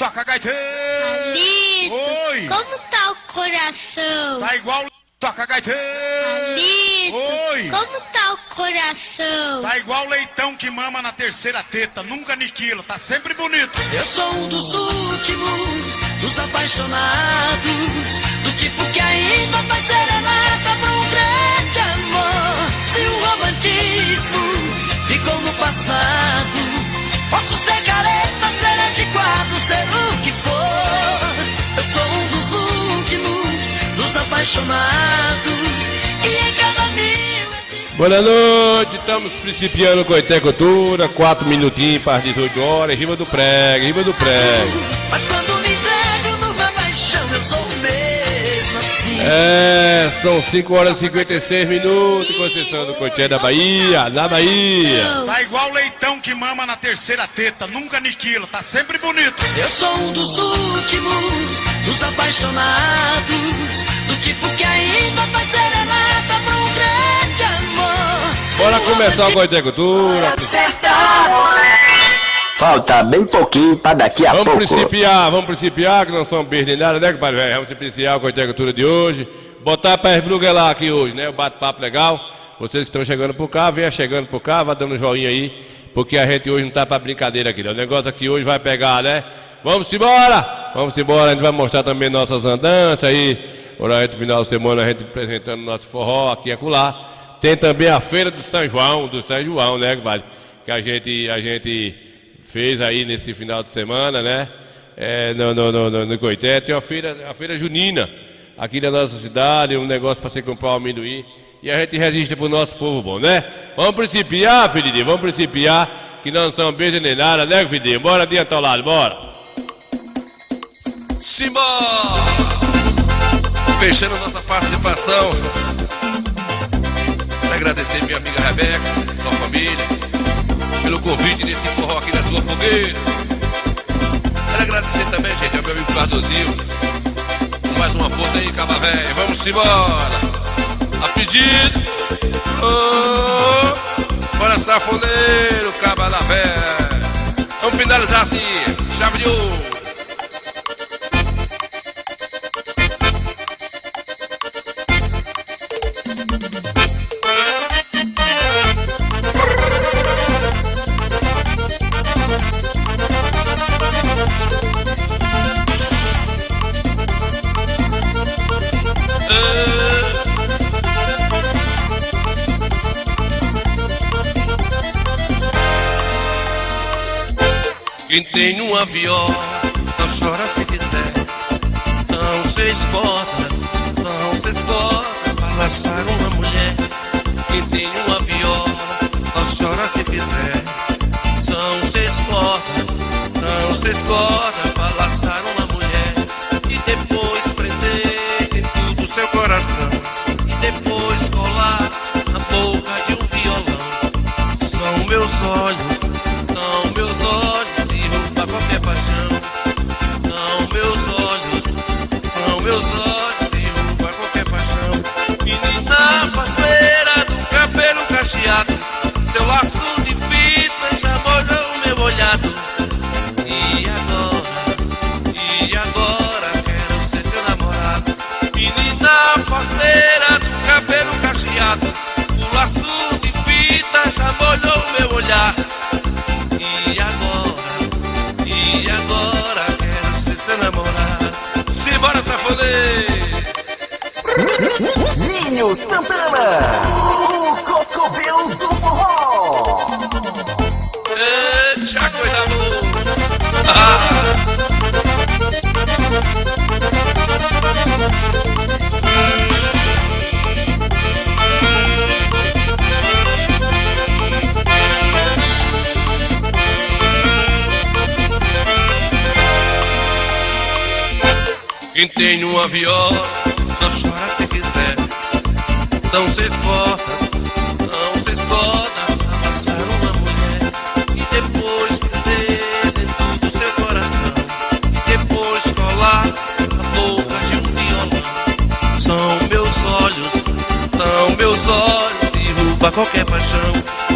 toca gaiteiro. Palito, Oi. como tá o coração? Tá igual toca gaiteiro. Palito, Oi. como tá o coração? Tá igual leitão que mama na terceira teta, nunca aniquila, tá sempre bonito. Eu sou um dos últimos, dos apaixonados, do tipo que ainda faz serenata pra um grande amor. Se o romantismo ficou no passado, posso ser careta, ser antiquado, ser o que for. Eu sou um dos últimos, dos apaixonados, e em cada mil existe... Boa noite, estamos principiando com a Cultura, 4 minutinhos para as 18 horas, em cima do prego, em cima do prego. Mas quando me entrego numa paixão, eu sou mesmo assim. São 5 horas e 56 minutos, Conceição do Coité da Bahia, na Bahia. Tá igual leitão que mama na terceira teta, nunca aniquila, tá sempre bonito. Eu sou um dos últimos, dos apaixonados, do tipo que ainda faz serenata pra um grande amor. Bora começar o Coité Cultura. Falta bem pouquinho pra daqui a pouco. Vamos principiar, que não são beijo nem nada, né, compadre velho? Vamos principiar o Coité Cultura de hoje. Botar pra esbruguelar aqui hoje, né? O bate-papo legal. Vocês que estão chegando por cá, venha chegando por cá, vá dando joinha aí, porque a gente hoje não tá pra brincadeira aqui, não. O negócio aqui hoje vai pegar, né? Vamos embora, a gente vai mostrar também nossas andanças aí. Durante o final de semana a gente apresentando nosso forró aqui e acolá. Tem também a feira do São João, né, compadre? Que a gente fez aí nesse final de semana, né? No Coité. Tem a feira junina aqui na nossa cidade, um negócio para você comprar um amendoim. E a gente resiste pro nosso povo bom, né? Vamos principiar, filhinho, que não são beijos nem nada, né, filhinho? Bora adiantar o lado, bora! Simbora! Fechando nossa participação, quero agradecer minha amiga Rebeca, sua família, pelo convite nesse forró aqui na sua fogueira. Quero agradecer também, gente, ao meu amigo Cardozinho, com mais uma força aí, Caba Véia. Vamos embora! A pedido, bora safoneiro, Caba da Véia. Vamos finalizar assim, chave de ouro. Quem tem uma viola, não chora se quiser. São 6 cordas para laçar uma mulher. Quem tem uma viola, não chora se quiser. São 6 cordas para laçar uma mulher. E depois prender dentro do seu coração. E depois colar na boca de um violão. São meus olhos, derruba qualquer paixão. São meus olhos, derruba qualquer paixão. Menina parceira do cabelo cacheado, seu laço de fita já molhou o meu olhado. E agora quero ser seu namorado. Menina parceira do cabelo cacheado, o laço de fita já molhou o meu olhar. E agora quero ser seu namorado. Simbora, safoneiro! Ninho Santana, o Coscovil do forró. Eita, coisa boa! Quem tem uma viola, só chora se quiser. São 6 cordas para amassar uma mulher. E depois prender dentro do seu coração. E depois colar na boca de um violão. São meus olhos, derruba qualquer paixão.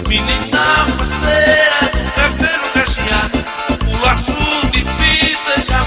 Menina faceira do cabelo cacheado, o laço de fita já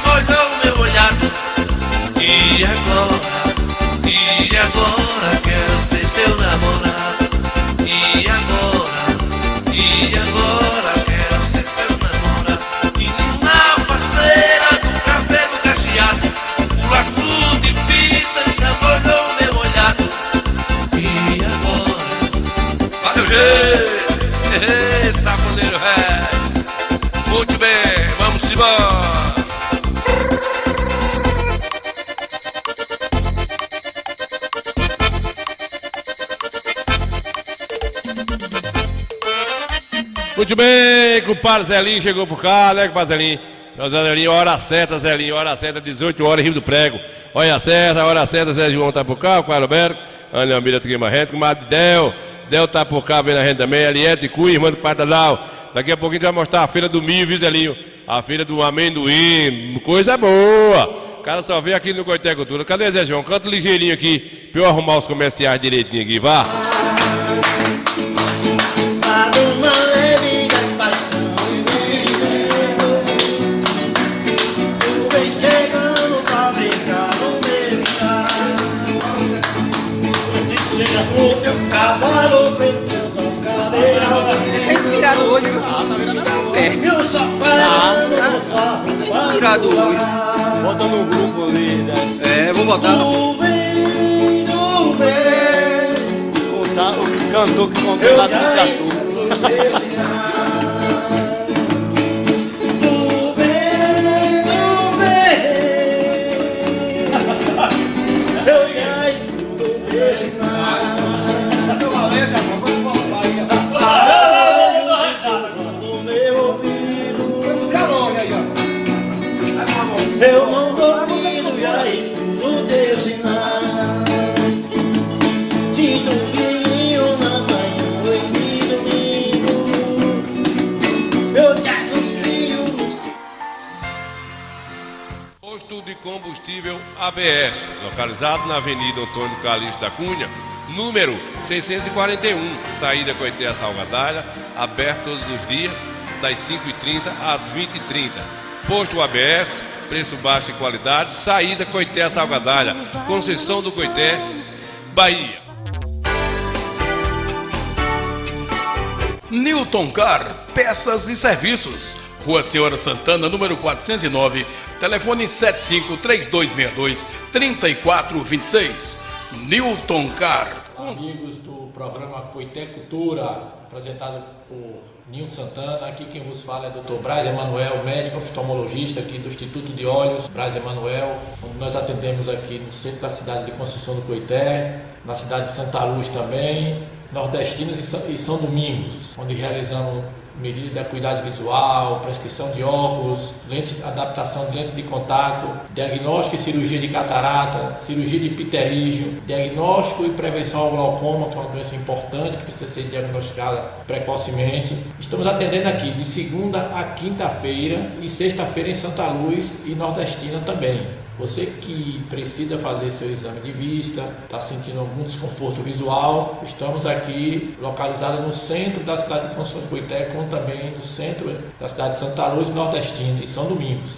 Muito bem, compadre Zelinho chegou por cá, né, compadre Zelinho? Seu Zelinho, hora certa, Zelinho, hora certa, 18 horas, Rio do Prego. Hora certa, Zé João tá por cá, o Carlos Alberto, Ana Almira Guimarães, comadre Del tá por cá, vendo a gente também, Eliette Cunha, irmã do Patadal. Daqui a pouquinho a gente vai mostrar a feira do milho, viu, Zelinho? A feira do amendoim, coisa boa. O cara só vê aqui no Coité Cultura. Cadê Zé João? Canta ligeirinho aqui, pra eu arrumar os comerciais direitinho aqui, vá. Tá inspirado hoje, viu? Tá virando a pé. Tá inspirado hoje. Bota no grupo ali, né? É, vou botar. O cantor que contou lá do Jatu. Eu não duvido, já escuto teu sinal. De domingo na manhã, noite de domingo, eu te anuncio no céu. Posto de combustível ABS, localizado na Avenida Antônio Calixto da Cunha, número 641, saída Coité a Salgadalha, aberto todos os dias, das 5h30 às 20h30. Posto ABS, preço baixo e qualidade, saída Coité a Salgadalha, Conceição do Coité, Bahia. Newton Car, peças e serviços. Rua Senhora Santana, número 409, telefone 75-3262-3426. Newton Car. Amigos do programa Coité Cultura, apresentado por Nilson Santana. Aqui quem vos fala é o Dr. Braz Emanuel, médico oftalmologista aqui do Instituto de Olhos Braz Emanuel, onde nós atendemos aqui no centro da cidade de Conceição do Coité, na cidade de Santa Luz também, Nordestinas e São Domingos, onde realizamos medidas de acuidade visual, prescrição de óculos, adaptação de lentes de contato, diagnóstico e cirurgia de catarata, cirurgia de pterígio, diagnóstico e prevenção ao glaucoma, que é uma doença importante que precisa ser diagnosticada precocemente. Estamos atendendo aqui de segunda a quinta-feira e sexta-feira em Santa Luz e Nordestina também. Você que precisa fazer seu exame de vista, está sentindo algum desconforto visual, estamos aqui localizados no centro da cidade de Conceição do Coité, como também no centro da cidade de Santa Luz e Nordestina e São Domingos.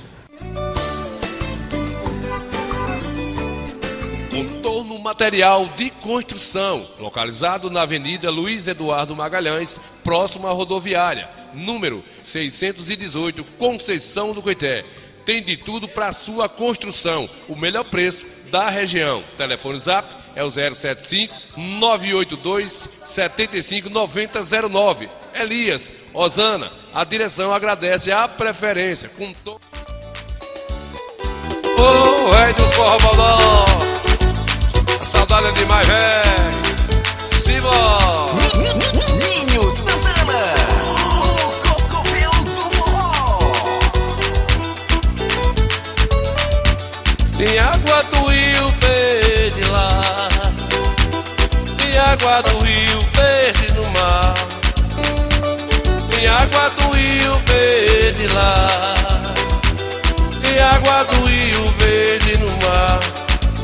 Contorno Material de Construção, localizado na Avenida Luiz Eduardo Magalhães, próximo à rodoviária, número 618, Conceição do Coité. Tem de tudo para sua construção, o melhor preço da região. Telefone Zap é o 075-982-75-9009. Elias, Osana, a direção agradece a preferência. Ô, rei do forró bodó, a saudade é demais, velho. Simão! Ninho Santana, o Coscovil do forró. Tem água do rio verde lá, tem água do rio verde no mar, tem água do rio verde lá, tem água do rio verde no mar.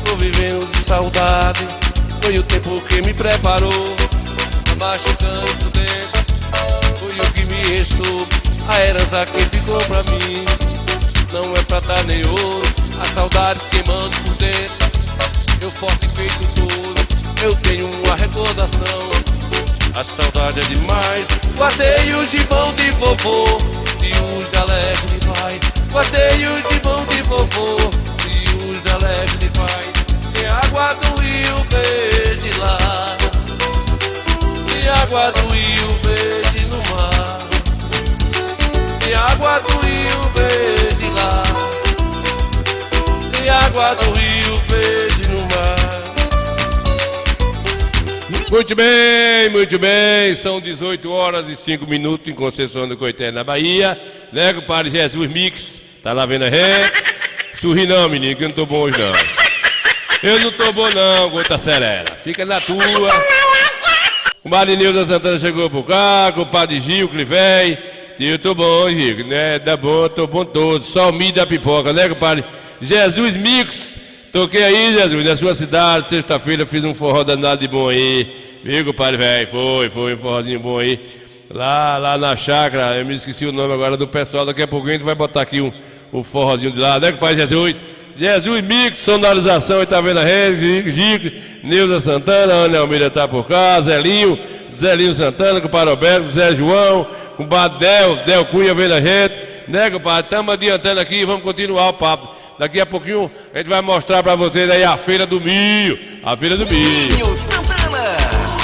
Tô vivendo de saudade, foi o tempo que me preparou, tá machucando por dentro, foi o que me restou, a herança que ficou pra mim, não é prata nem ouro, a saudade queimando por dentro, eu forte feito touro, eu tenho uma recordação, a saudade é demais, guardei o gibão de vovô, e os alegre de pai, guardei o gibão de vovô, e os alegre de pai, tem água do rio verde lá, tem água do rio verde no mar, tem água do rio verde lá, tem água do rio verde no mar. Muito bem, são 18 horas e 5 minutos em Conceição do Coité, na Bahia, né, compadre Jesus Mix, tá lá vendo a ré? Sorri não, menino, que eu não tô bom hoje não. Eu não tô bom não, gota acelera, fica na tua. O compadre Nilda Santana chegou por cá, compadre Gil, Clivéi, eu tô bom, Gil, né, dá bom, tô bom todo, só o milho da pipoca, né, compadre? Jesus Mix. Toquei aí, Jesus, na sua cidade, sexta-feira fiz um forró danado de bom aí, viu, compadre, velho? Foi um forrozinho bom aí, lá na chácara, eu me esqueci o nome agora do pessoal, daqui a pouquinho a gente vai botar aqui o forrozinho de lá, né, compadre Jesus? Jesus Mix, sonorização, tá vendo a rede, Gico, Nilda Santana, Ana Almeida tá por cá, Zelinho Santana, compadre Roberto, Zé João, compadre Del Cunha vendo a gente, né, compadre? Estamos adiantando aqui, vamos continuar o papo. Daqui a pouquinho a gente vai mostrar pra vocês aí a Feira do Milho. A Feira do Milho. Ninho Santana,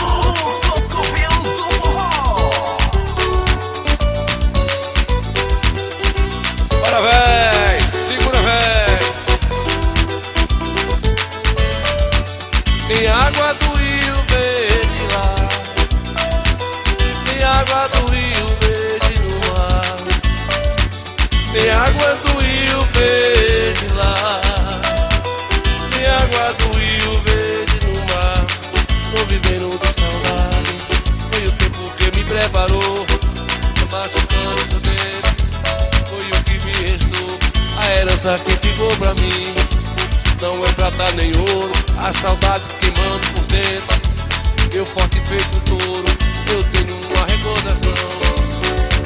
o Coscopel do Forró. Bora, véi! Segura, véi! Tem água do rio verde lá, tem água do rio verde no mar, tem água do rio verde lá, tem água do rio verde no mar. Tô vivendo de saudade, foi o tempo que me preparou, machucando o dedo, foi o que me restou. A herança que ficou pra mim não é prata nem ouro, a saudade queimando por dentro, eu forte feito touro, eu tenho uma recordação.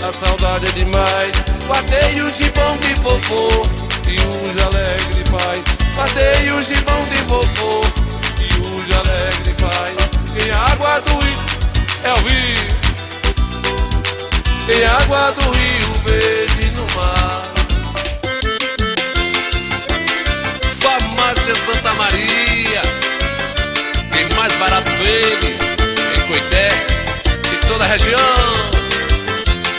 A saudade é demais, guardei o gibão de vovô e o alegre pai, guardei o gibão de vovô e o alegre pai. Tem água do rio, é o rio, tem água do rio verde no mar. Farmácia Santa Maria, quem mais barato vende em Coité, em toda a região.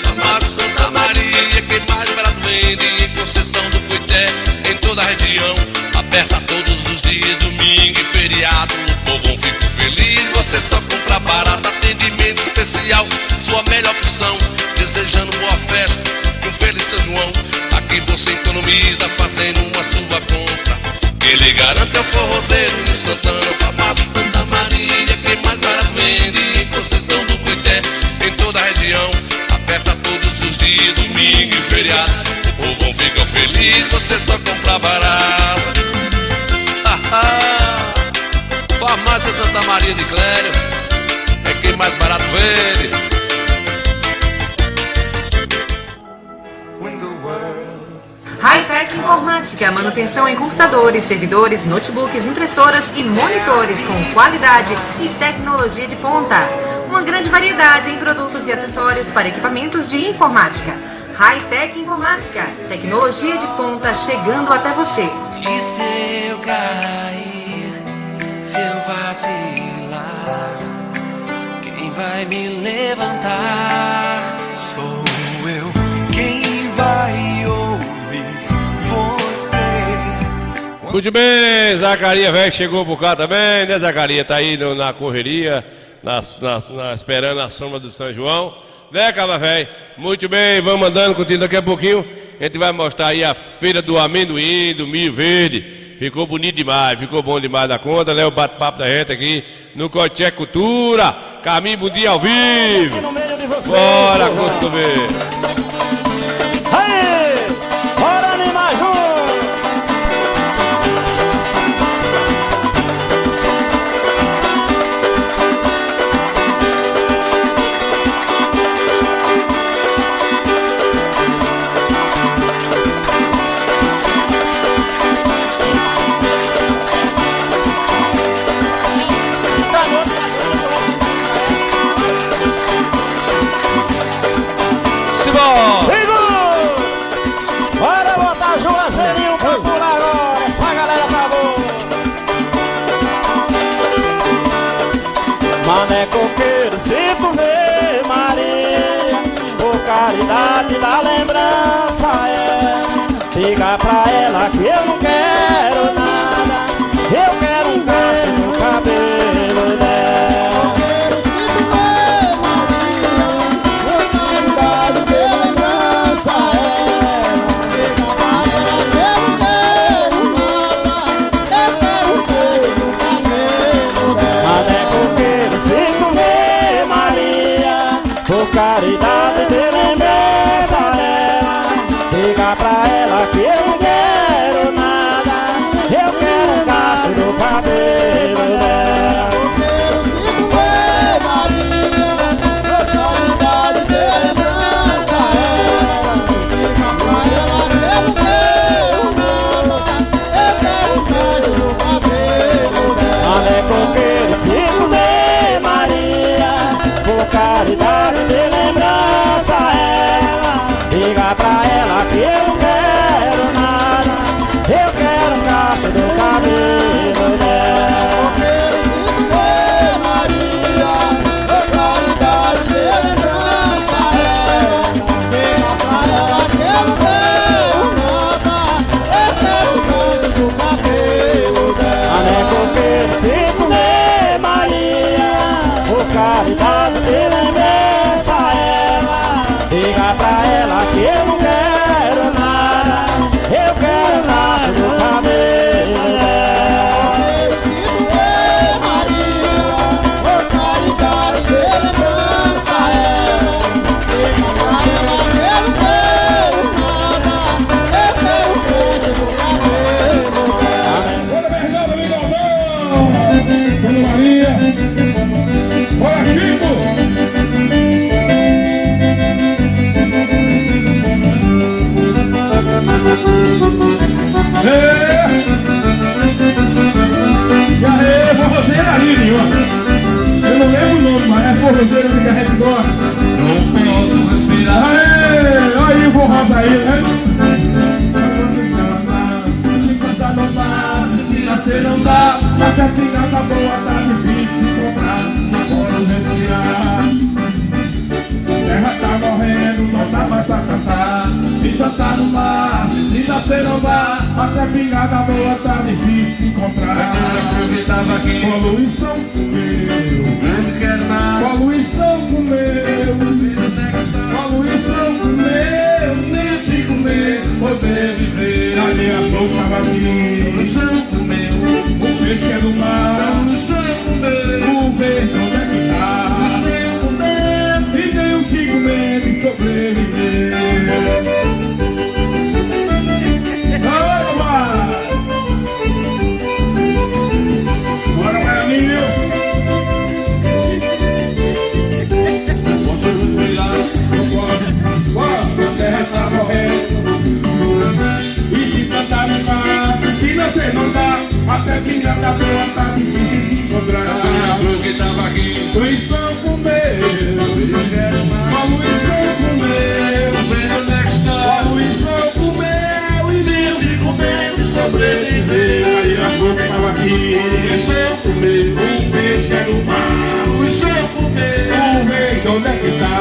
Farmácia Santa Maria, quem mais barato vende em Conceição do Coité, em toda a região. Aberta todos os dias, domingo e feriado, o povo fica feliz. Você só compra barato, atendimento especial, sua melhor opção. Desejando boa festa e um feliz São João. Aqui você economiza fazendo uma sua compra. Ele garante é o forrozeiro de Santana. Farmácia Santa Maria, quem mais barato vende em Conceição do Coité, em toda a região. Aberta todos os dias, domingo e feriado, o povo fica feliz. Você só compra barato. Farmácia Santa Maria de Clério, é quem mais barato vende. Hightech Informática, manutenção em computadores, servidores, notebooks, impressoras e monitores com qualidade e tecnologia de ponta. Uma grande variedade em produtos e acessórios para equipamentos de informática. Hightech Informática, tecnologia de ponta chegando até você. E se eu cair, se eu vacilar, quem vai me levantar? Sou eu, quem vai ouvir você. Muito bem, Zacarias, velho, chegou por cá também, né, Zacarias? Tá aí na correria, esperando a sombra do São João. Né, Cava Velho? Muito bem, vamos andando, continuando daqui a pouquinho. A gente vai mostrar aí a feira do amendoim, do milho verde. Ficou bonito demais, ficou bom demais da conta, né? O bate-papo da gente aqui no Coité Cultura. Caminho Bom Dia ao vivo. Bora, costumeiro. Aí, bora animar junto. Bora botar Juazeirinho pra pular agora, essa galera tá boa. Mané Coqueiro, se tu vê Maria, por caridade da lembrança diga pra ela que eu não quero nada, eu quero um gato no cabelo dela. caridade de lembrança ela. Diga pra ela que eu não quero nada, eu quero um gato do cabelo dela. Caridade de lembrança ela. Diga pra ela que eu não quero nada, eu quero um gato do cabelo dela. Eu quero ver Maria, caridade de lembrança ela. Diga pra ela que eu não quero nada, eu quero um gato do cabelo dela. Ané coqueiro, se comer Maria, caridade de lembrança ela. Diga pra ela que eu não quero nada, eu quero nada do cabelo dela. Maria, caridade de lembrança ela. Diga pra ela que eu não quero nada, eu quero nada do cabelo dela. Maria. Bora, Chico! E aí, forrozeira ali, ó. Eu não lembro o nome, mas é forrozeira de Carregador. Não posso respirar. Aê, olha aí o forró aí, né? Enquanto não dá, se nascer não dá, mas a pingada boa tá difícil de comprar. Respirar. A terra tá morrendo, não dá mais pra cantar. Então tá no mar, se nascer não dá, até pingada boa tá difícil de encontrar. Eu tava aqui, poluição comeu, eu não quero nada. Poluição comeu, poluição comeu, nem se comer, sobreviver. A minha flor tava aqui, poluição comeu, o peixe é do mar, poluição comeu, o verde onde é que tá? E nem o Chico Mendes sobreviver. Bora, Marinho! Posso respirar, não pode. Bora, a terra tá morrendo. E se cantar no mar, se você não dá, até pingada da boa tá difícil de encontrar. A que tava aqui, poluição comeu, poluição comeu, poluição comeu, e nem se comer de sobreviver. Aí a boca tava aqui, poluição comeu, um peixe é no mar, poluição comeu, o rei onde é que tá?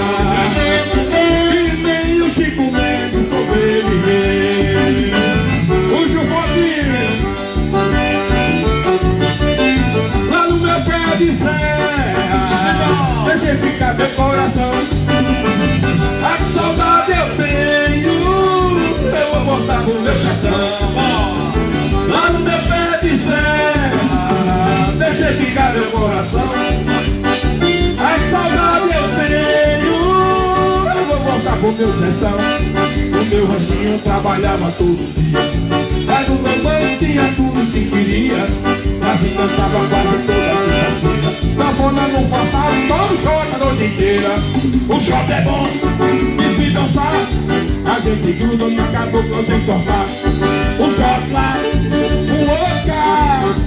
E nem o Chico Mendes sobreviver. O Jufotinho lá no meu pé de serra, deixa ficar meu coração. A que saudade eu tenho, eu vou voltar pro meu sertão. Lá no meu pé de serra, deixa ficar meu coração. A que saudade eu tenho, eu vou voltar pro meu sertão. O meu ranchinho trabalhava todo dia, mas no meu banho tinha tudo que queria. Mas dançava quase toda quinta-feira. Sanfona não faltava, todo show a noite inteira. O shot é bom, e se dançar, a gente gruda na cabocla sem cortar. O shot lá, o outro cá,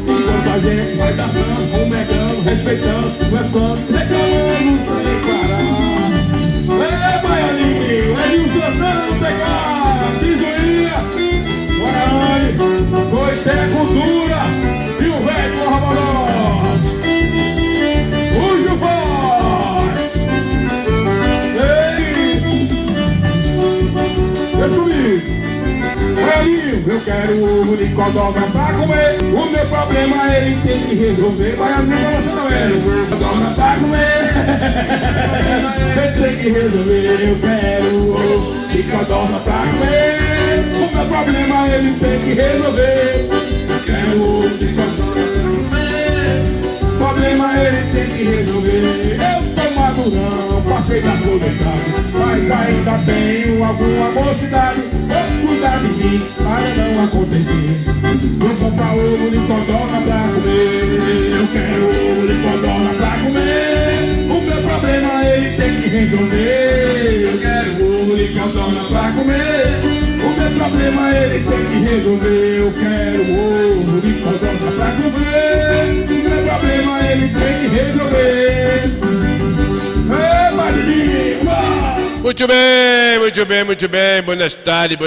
enquanto a gente vai dançando, comegando, respeitando, levando, reclamando sem parar. Ei, Baianinho, Edilson Santana, pegar, Tizuia, Guarani, Coité Cultura. E o velho Corroboró, o Jufó. Ei, deixa eu ir. Velhinho, eu quero ovo de codorna pra comer. O meu problema ele tem que resolver. Vai abrir pra você não é. Codorna pra comer. Ele tem que resolver. Eu quero ovo de codorna pra comer. O meu problema ele tem que resolver. Eu quero ovo de codorna pra comer. O problema ele tem que resolver. Eu tô madurão, passei da cor mas ainda tenho alguma mocidade. Vou cuidar de mim para não acontecer. Vou comprar ovo de codorna pra comer. Eu quero ovo de codorna pra comer. O meu problema ele tem que resolver. Eu quero ovo de codorna pra comer. O meu problema ele tem que resolver. Eu quero ovo de codorna pra comer. O meu problema ele tem que resolver. Muito bem, muito bem, muito bem. Boas tardes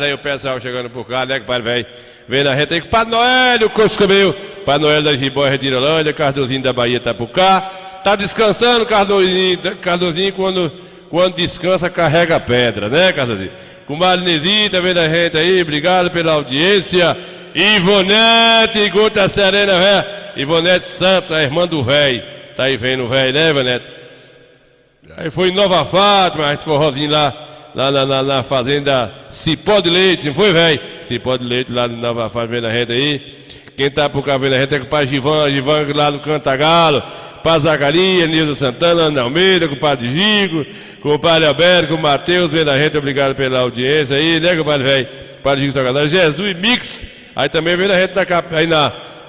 aí o pessoal chegando por cá, né, compadre velho? Vem na reta aí com o Pai Noel, o Coscomeu, Pai Noel da Gibóia de Irolândia, Cardozinho da Bahia tá por cá. Tá descansando, Cardozinho quando descansa carrega pedra, né, Cardozinho? Com Marinesita, vem na reta aí, obrigado pela audiência. Ivonete, Gota Serena, velho. Ivonete Santos, a irmã do velho. Tá aí vendo o velho, né, Ivonete? Aí foi em Nova Fátima, esse forrozinho lá na fazenda Cipó de Leite, não foi, velho? Cipó de Leite lá em Nova Fátima, vendo a rede aí. Quem tá por cá vendo a rede é com o pai Givan lá no Cantagalo, pai Zacarias, Nildo Santana, Ana Almeida, com o pai Gigo, com o pai Alberto, com o Matheus, vendo a rede, obrigado pela audiência aí, né, compadre velho? Pai Gigo Sacanagem, Jesus Mix, aí também vendo a rede aí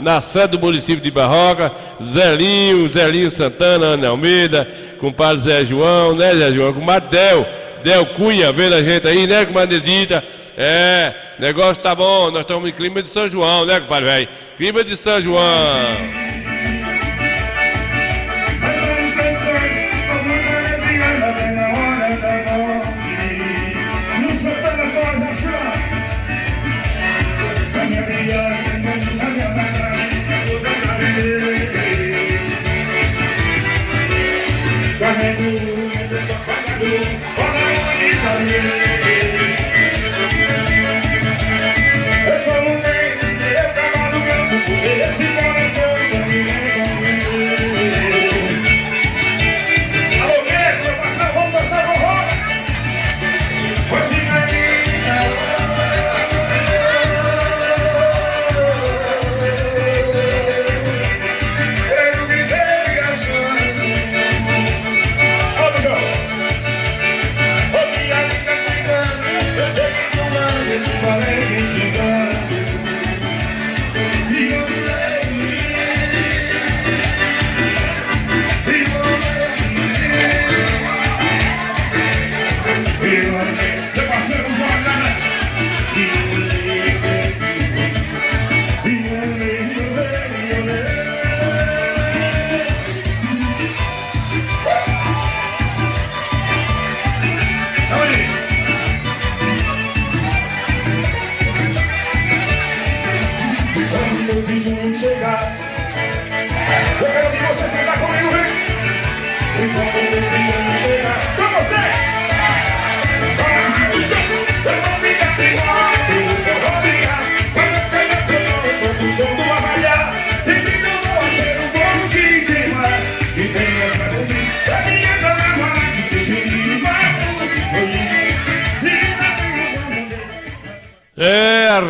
na sede do município de Barroca, Zelinho Santana, Ana Almeida, com o padre Zé João, né, Zé João, com o Mato Del Cunha, vendo a gente aí, né, com a Madesita. É, negócio tá bom, nós estamos em clima de São João, né, compadre velho? Clima de São João.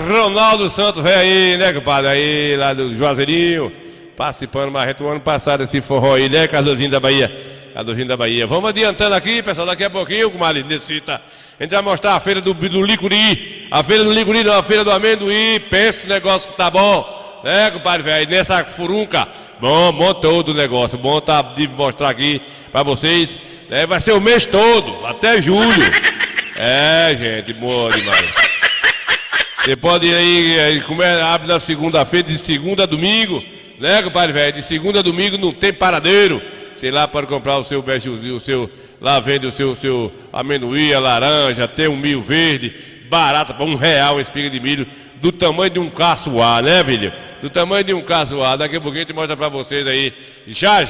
Ronaldo Santos vem aí, né, compadre? Aí, lá do Juazeirinho, participando mais reto o ano passado esse forró aí, né, Cardozinho da Bahia? Cardozinho da Bahia. Vamos adiantando aqui, pessoal, daqui a pouquinho, com a necessita. A gente vai mostrar a feira do Licuri. A feira do Licuri, não, a feira do amendoim. Pensa o negócio que tá bom, né, compadre, velho? Nessa furunca. Bom todo o negócio. Bom tá de mostrar aqui pra vocês. Né? Vai ser o mês todo, até julho. É, gente, boa demais. Você pode ir aí, abre na segunda-feira, de segunda a domingo, né, compadre velho? De segunda a domingo não tem paradeiro. Sei lá, pode comprar o seu bejuzinho, o seu, lá vende o seu amendoim, a laranja, tem um milho verde, barato, para R$1 uma espiga de milho, do tamanho de um caçoar, né, filho? Do tamanho de um caçoar. Daqui a pouquinho a gente mostra para vocês aí, já.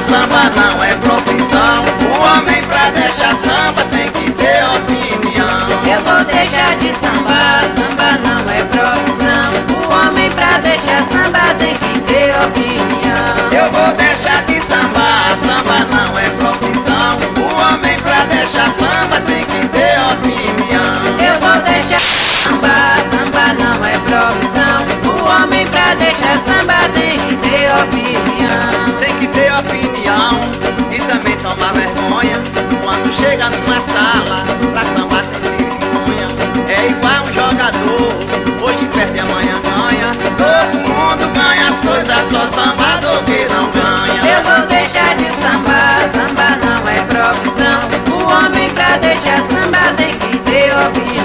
Samba não é profissão. O homem pra deixar samba tem que ter opinião. Eu vou deixar de sambar, samba não é profissão. O homem pra deixar samba tem que ter opinião. Eu vou deixar de samba. jogador, hoje perde, amanhã ganha. Todo mundo ganha as coisas, só sambador que não ganha. Eu vou deixar de sambar, samba não é profissão. O homem pra deixar samba tem que ter opinião.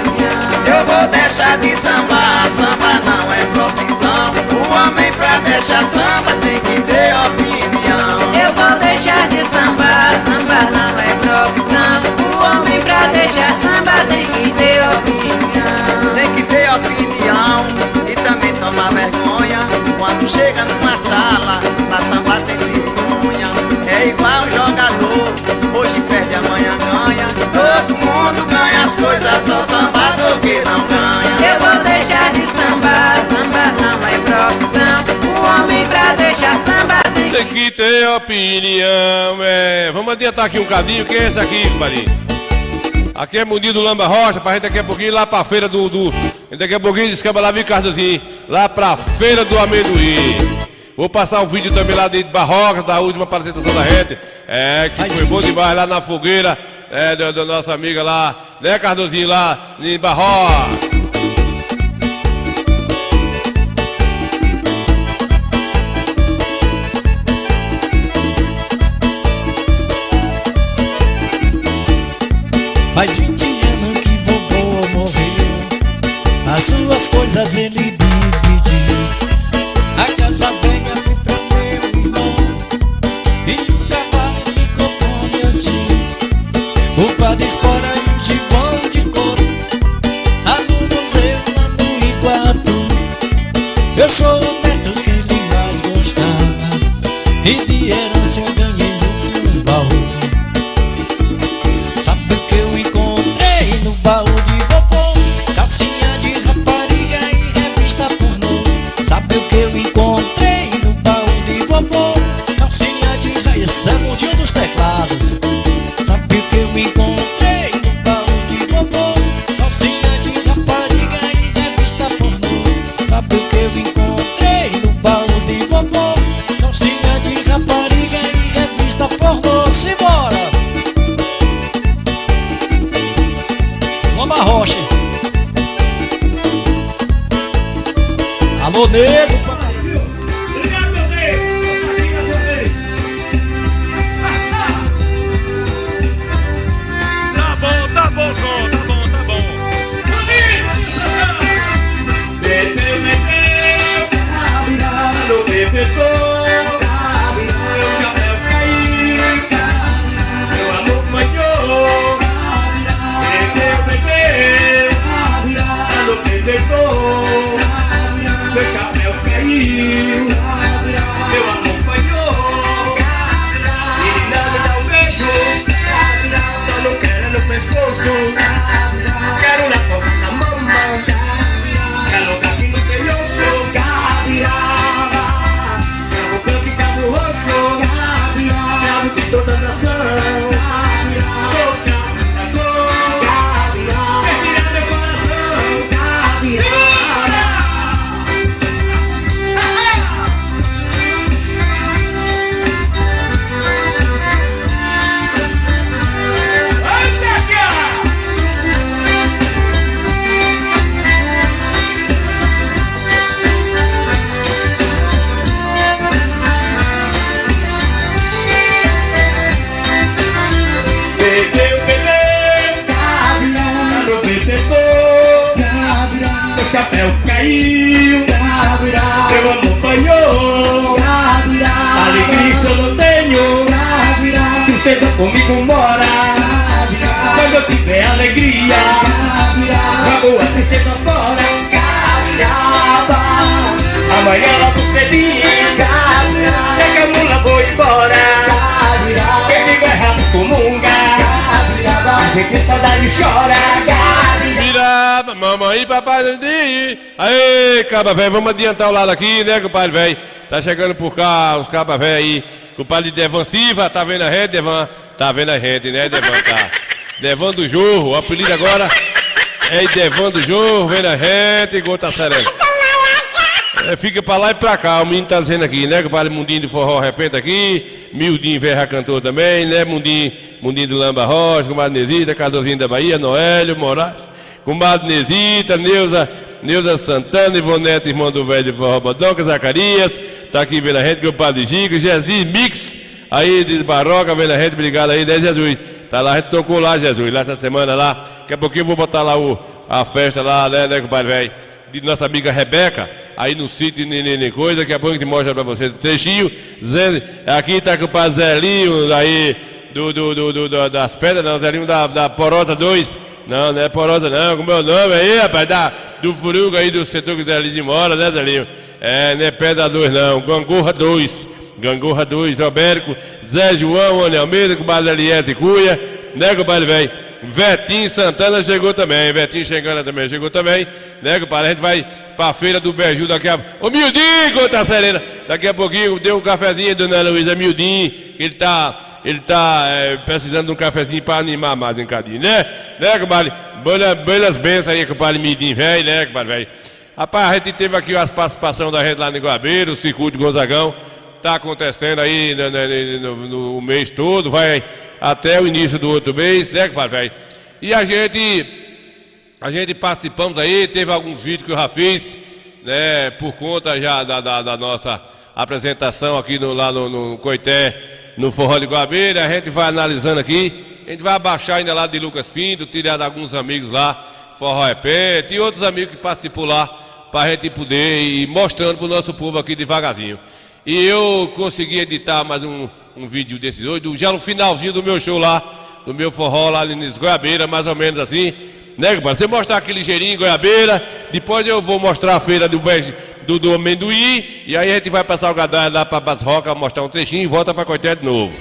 Eu vou deixar de sambar, samba não é profissão. O homem pra deixar samba tem que ter opinião. Eu vou deixar de sambar, samba não é profissão. O homem pra deixar samba tem que ter opinião. Tem que ter opinião e também tomar vergonha. Quando chega numa sala, pra sambar tem cegonha. É igual um jogador, hoje perde, amanhã ganha. Todo mundo ganha as coisas, só sambador que não ganha. Eu vou deixar de sambar, samba não é profissão. O homem pra deixar samba tem que ter opinião. Vamos adiantar aqui um cadinho, que é esse aqui, compadrinho. Aqui é Mundinho do Lamba Rocha, pra gente daqui a pouquinho ir lá pra feira daqui a pouquinho descamba lá, Ricardozinho, lá pra feira do amendoim. Vou passar um vídeo também lá de Barrocas, da última apresentação da gente. Que foi bom demais lá na fogueira, da nossa amiga lá, né, Cardozinho, lá em Barrocas. Faz 20 anos que vovô morreu, as suas coisas ele dividiu. A casa velha foi pra meu irmão e o cavalo ficou com meu tio. O padre espora e o gibão de couro, lá no museu, lá no Iguatu. Eu sou o neto que ele mais gostava e de herança eu ganhei um baú. Sabe o que eu encontrei no baú de vovô? Calcinha de rapariga e revista pornô. Sabe o que eu encontrei no baú de vovô? Calcinha de raiz, esse é o mundinho dos teclados. Sabe o que eu encontrei no baú de vovô? Calcinha de rapariga e revista pornô. Sabe o que eu encontrei no baú de vovô? Calcinha de rapariga e revista pornô. Simbora! Lamba Rocha. Alô, nego. Obrigado, meu nego. Tá bom, Tom, tá bom. Bebeu, meu chapéu caiu, meu amor falhou. Meu chapéu caiu, meu amor falhou. Menina, me dá um beijo, só não quero no pescoço. Quero na boca da mamãe, quero aqui no telhoço. Cabo branco e cabo roxo, cabo de toda nação. Meu chapéu caiu, meu amor falhou. Alegria que eu não tenho, tristeza comigo mora. Quando eu tiver alegria, jogo a tristeza fora. Amanhã lá pro cedinho, pega a mula, vou embora. Quem tiver errado comunga, a gente saudade chora. Vira, mamãe e papai. Aê, caba velho, vamos adiantar o lado aqui, né, compadre velho? Tá chegando por cá, os caba velho aí. Compadre Devan Silva, tá vendo a gente, Devan? Tá vendo a gente, né, Devan? Tá. Devan do Jorro, o apelido agora é Devan do Jorro, vendo a gente, igual tá sereno. Fica pra lá e pra cá, o menino tá dizendo aqui, né, compadre Mundinho do Forró Repente aqui, Mildinho Verra cantor também, né, Mundinho do Lamba Rocha, compadre Nesita, Cardozinho da Bahia, Noélio, Moraes. comadre Nesita, Neuza Santana, Ivonete, irmã do velho de Forró Bodonca, Zacarias, tá aqui vendo a gente, compadre Giga, Jesus Mix, aí de Barroca, vendo a gente, obrigado aí, né, Jesus? Tá lá, a gente tocou lá, Jesus, lá essa semana lá, daqui a pouquinho eu vou botar lá a festa lá, né, compadre velho, de nossa amiga Rebeca, aí no sítio coisa, daqui a pouco a gente mostra pra vocês o trechinho. Aqui tá com o compadre Zelinho, aí, das pedras, não, Zelinho da Porosa 2, não é Porosa não, como é o nome aí, rapaz, do Furuga aí, do setor que o Zelinho mora, né, Zelinho? Não é Pedra 2 não, Gangorra 2, Albérico, Zé João, Ana Almeida, compadre Eliette Cuia, né, compadre velho? Vetinho Santana chegou também, chegou também, né, compadre? A gente vai pra feira do Beiju daqui a... Ô, Mildinho, conta a serena, daqui a pouquinho deu um cafezinho, dona Luísa Mildinho, ele tá precisando de um cafezinho pra animar mais um bocadinho, né, compadre? Belas bênçãos aí, compadre Mildinho, velho, né, compadre, velho? Rapaz, a gente teve aqui as participações da gente lá no Guabeiro, o circuito de Gonzagão, tá acontecendo aí no mês todo, vai até o início do outro mês, né, compadre, velho? E a gente participamos aí, teve alguns vídeos que eu já fiz, né, por conta já da nossa apresentação aqui lá no Coité, no Forró de Guabeira. A gente vai analisando aqui, a gente vai abaixar ainda lá de Lucas Pinto, tirar de alguns amigos lá, Forró é Pé, e outros amigos que participam lá, para a gente poder ir mostrando para o nosso povo aqui devagarzinho. E eu consegui editar mais um vídeo desses hoje, já no finalzinho do meu show lá, do meu forró lá em Goiabeira, mais ou menos assim, né, compadre? Você mostrar aqui ligeirinho em Goiabeira, depois eu vou mostrar a feira do amendoim, e aí a gente vai passar o gadar lá para Bas Roca, mostrar um trechinho e volta para Coité de novo.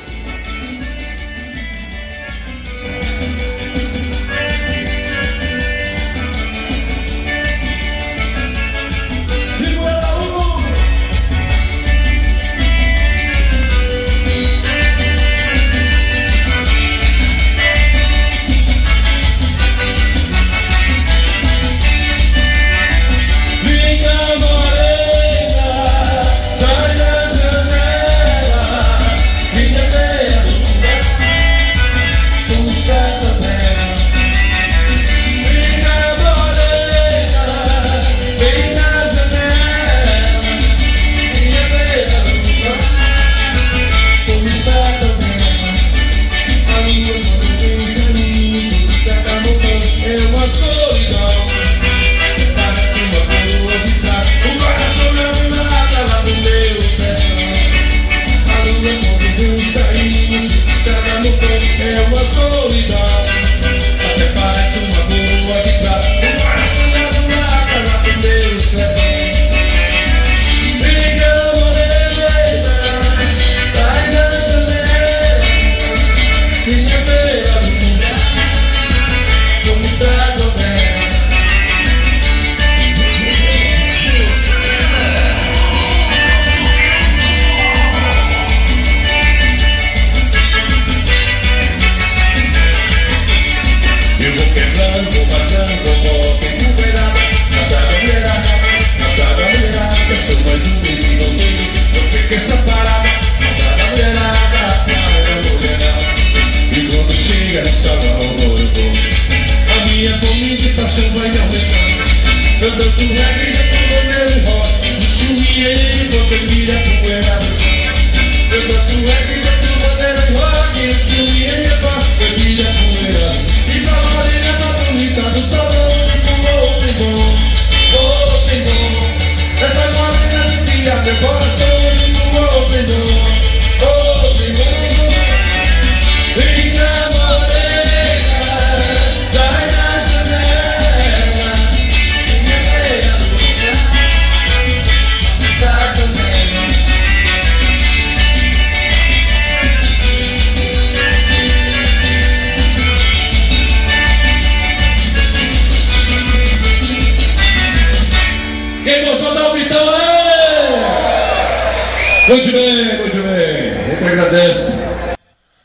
Eu que agradeço.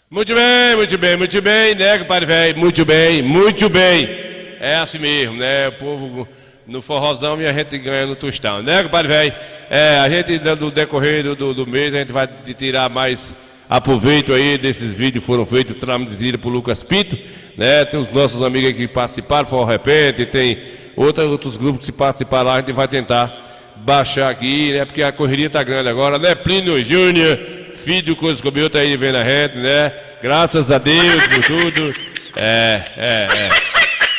Muito bem, né, compadre velho? Muito bem. É assim mesmo, né? O povo no forrozão e a gente ganha no tostão, né, compadre velho? A gente, no decorrer do mês, a gente vai tirar mais aproveito aí desses vídeos, foram feitos, traduzidos por Lucas Pinto, né? Tem os nossos amigos aí que participaram, Forró Repente, tem outros grupos que se participaram lá, a gente vai tentar baixar aqui, né? Porque a correria tá grande agora, né? Plínio Júnior, filho do Coisa Comigo, tá aí vendo a gente, né? Graças a Deus por tudo.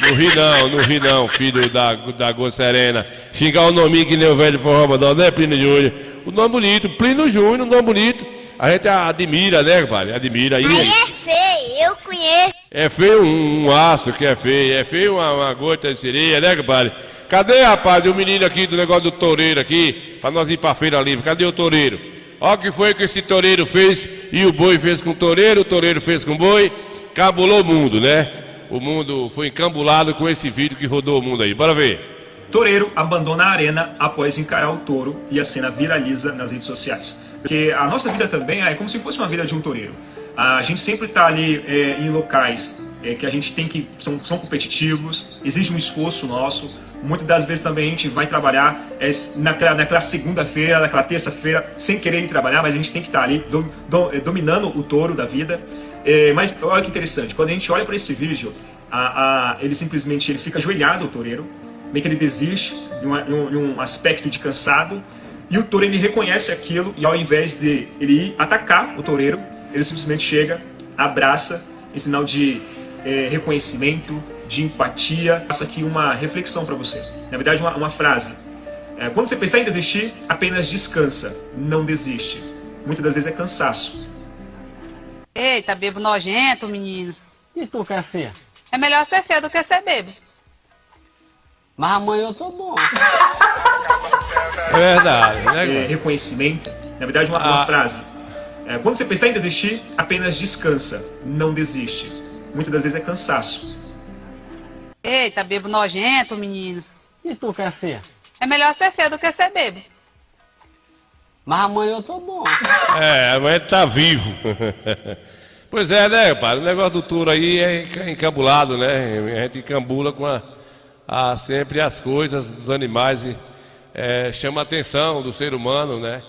Não ri não, filho da Goa Serena. Xingar o nome que nem o velho Forró Modão, né, Plínio Júnior? O nome bonito, Plínio Júnior, o nome bonito. A gente admira, né, compadre? Admira. Aí é feio, eu conheço. É feio um aço que é feio uma gota de sereia, né, compadre? Cadê, rapaz, o menino aqui do negócio do toureiro aqui, pra nós ir pra feira livre? Cadê o toureiro? Olha o que foi que esse toureiro fez e o boi fez com o toureiro fez com o boi, cabulou o mundo, né? O mundo foi encambulado com esse vídeo que rodou o mundo aí. Bora ver. Toureiro abandona a arena após encarar o touro e a cena viraliza nas redes sociais. Porque a nossa vida também é como se fosse uma vida de um toureiro. A gente sempre está ali em locais que a gente tem que são competitivos, exige um esforço nosso. Muitas das vezes também a gente vai trabalhar naquela segunda-feira, naquela terça-feira, sem querer ir trabalhar, mas a gente tem que estar ali dominando o touro da vida. Mas olha que interessante, quando a gente olha para esse vídeo, ele simplesmente fica ajoelhado, o toureiro, meio que ele desiste de um aspecto de cansado, e o touro ele reconhece aquilo, e ao invés de ele ir atacar o toureiro, ele simplesmente chega, abraça, em sinal de reconhecimento, de empatia. Passa aqui uma reflexão para você, na verdade uma frase. Quando você pensar em desistir, apenas descansa, não desiste. Muitas das vezes é cansaço. Eita, bebo nojento, menino. E tu, que é feia? É melhor ser feio do que ser bebo. Mas amanhã eu tô bom. É verdade, né? Reconhecimento, na verdade uma frase. Quando você pensar em desistir, apenas descansa, não desiste. Muitas das vezes é cansaço. Eita, bebo nojento, menino. E tu, que é feia? É melhor ser feio do que ser bebo. Mas amanhã eu tô bom. Amanhã tá vivo. Pois é, né, pai? O negócio do touro aí é encambulado, né? A gente encambula com sempre as coisas dos animais. Chama a atenção do ser humano, né?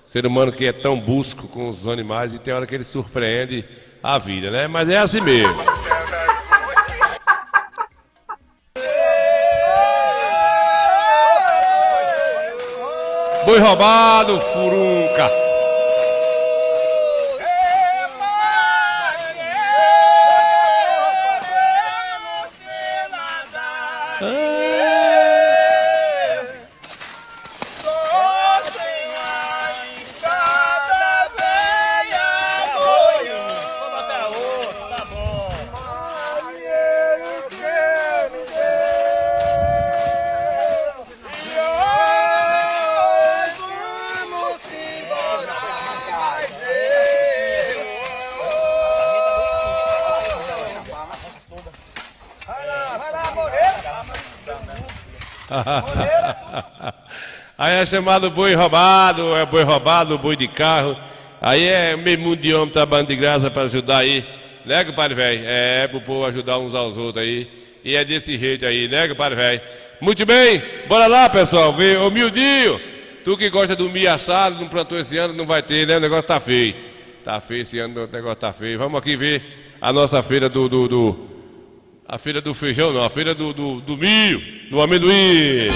O ser humano que é tão busco com os animais e tem hora que ele surpreende a vida, né? Mas é assim mesmo. Boi roubado, furunca. Aí é chamado boi roubado, boi de carro. Aí é meio mundo de homem trabalhando de graça para ajudar aí, né, compadre velho? Pro povo ajudar uns aos outros aí. E é desse jeito aí, né, compadre velho? Muito bem, bora lá, pessoal, ver. Ô Mildinho, tu que gosta do milho assado, não plantou esse ano, não vai ter, né? O negócio tá feio. Tá feio esse ano, o negócio tá feio. Vamos aqui ver a nossa feira a feira do feijão, não, a feira do milho, do amendoim.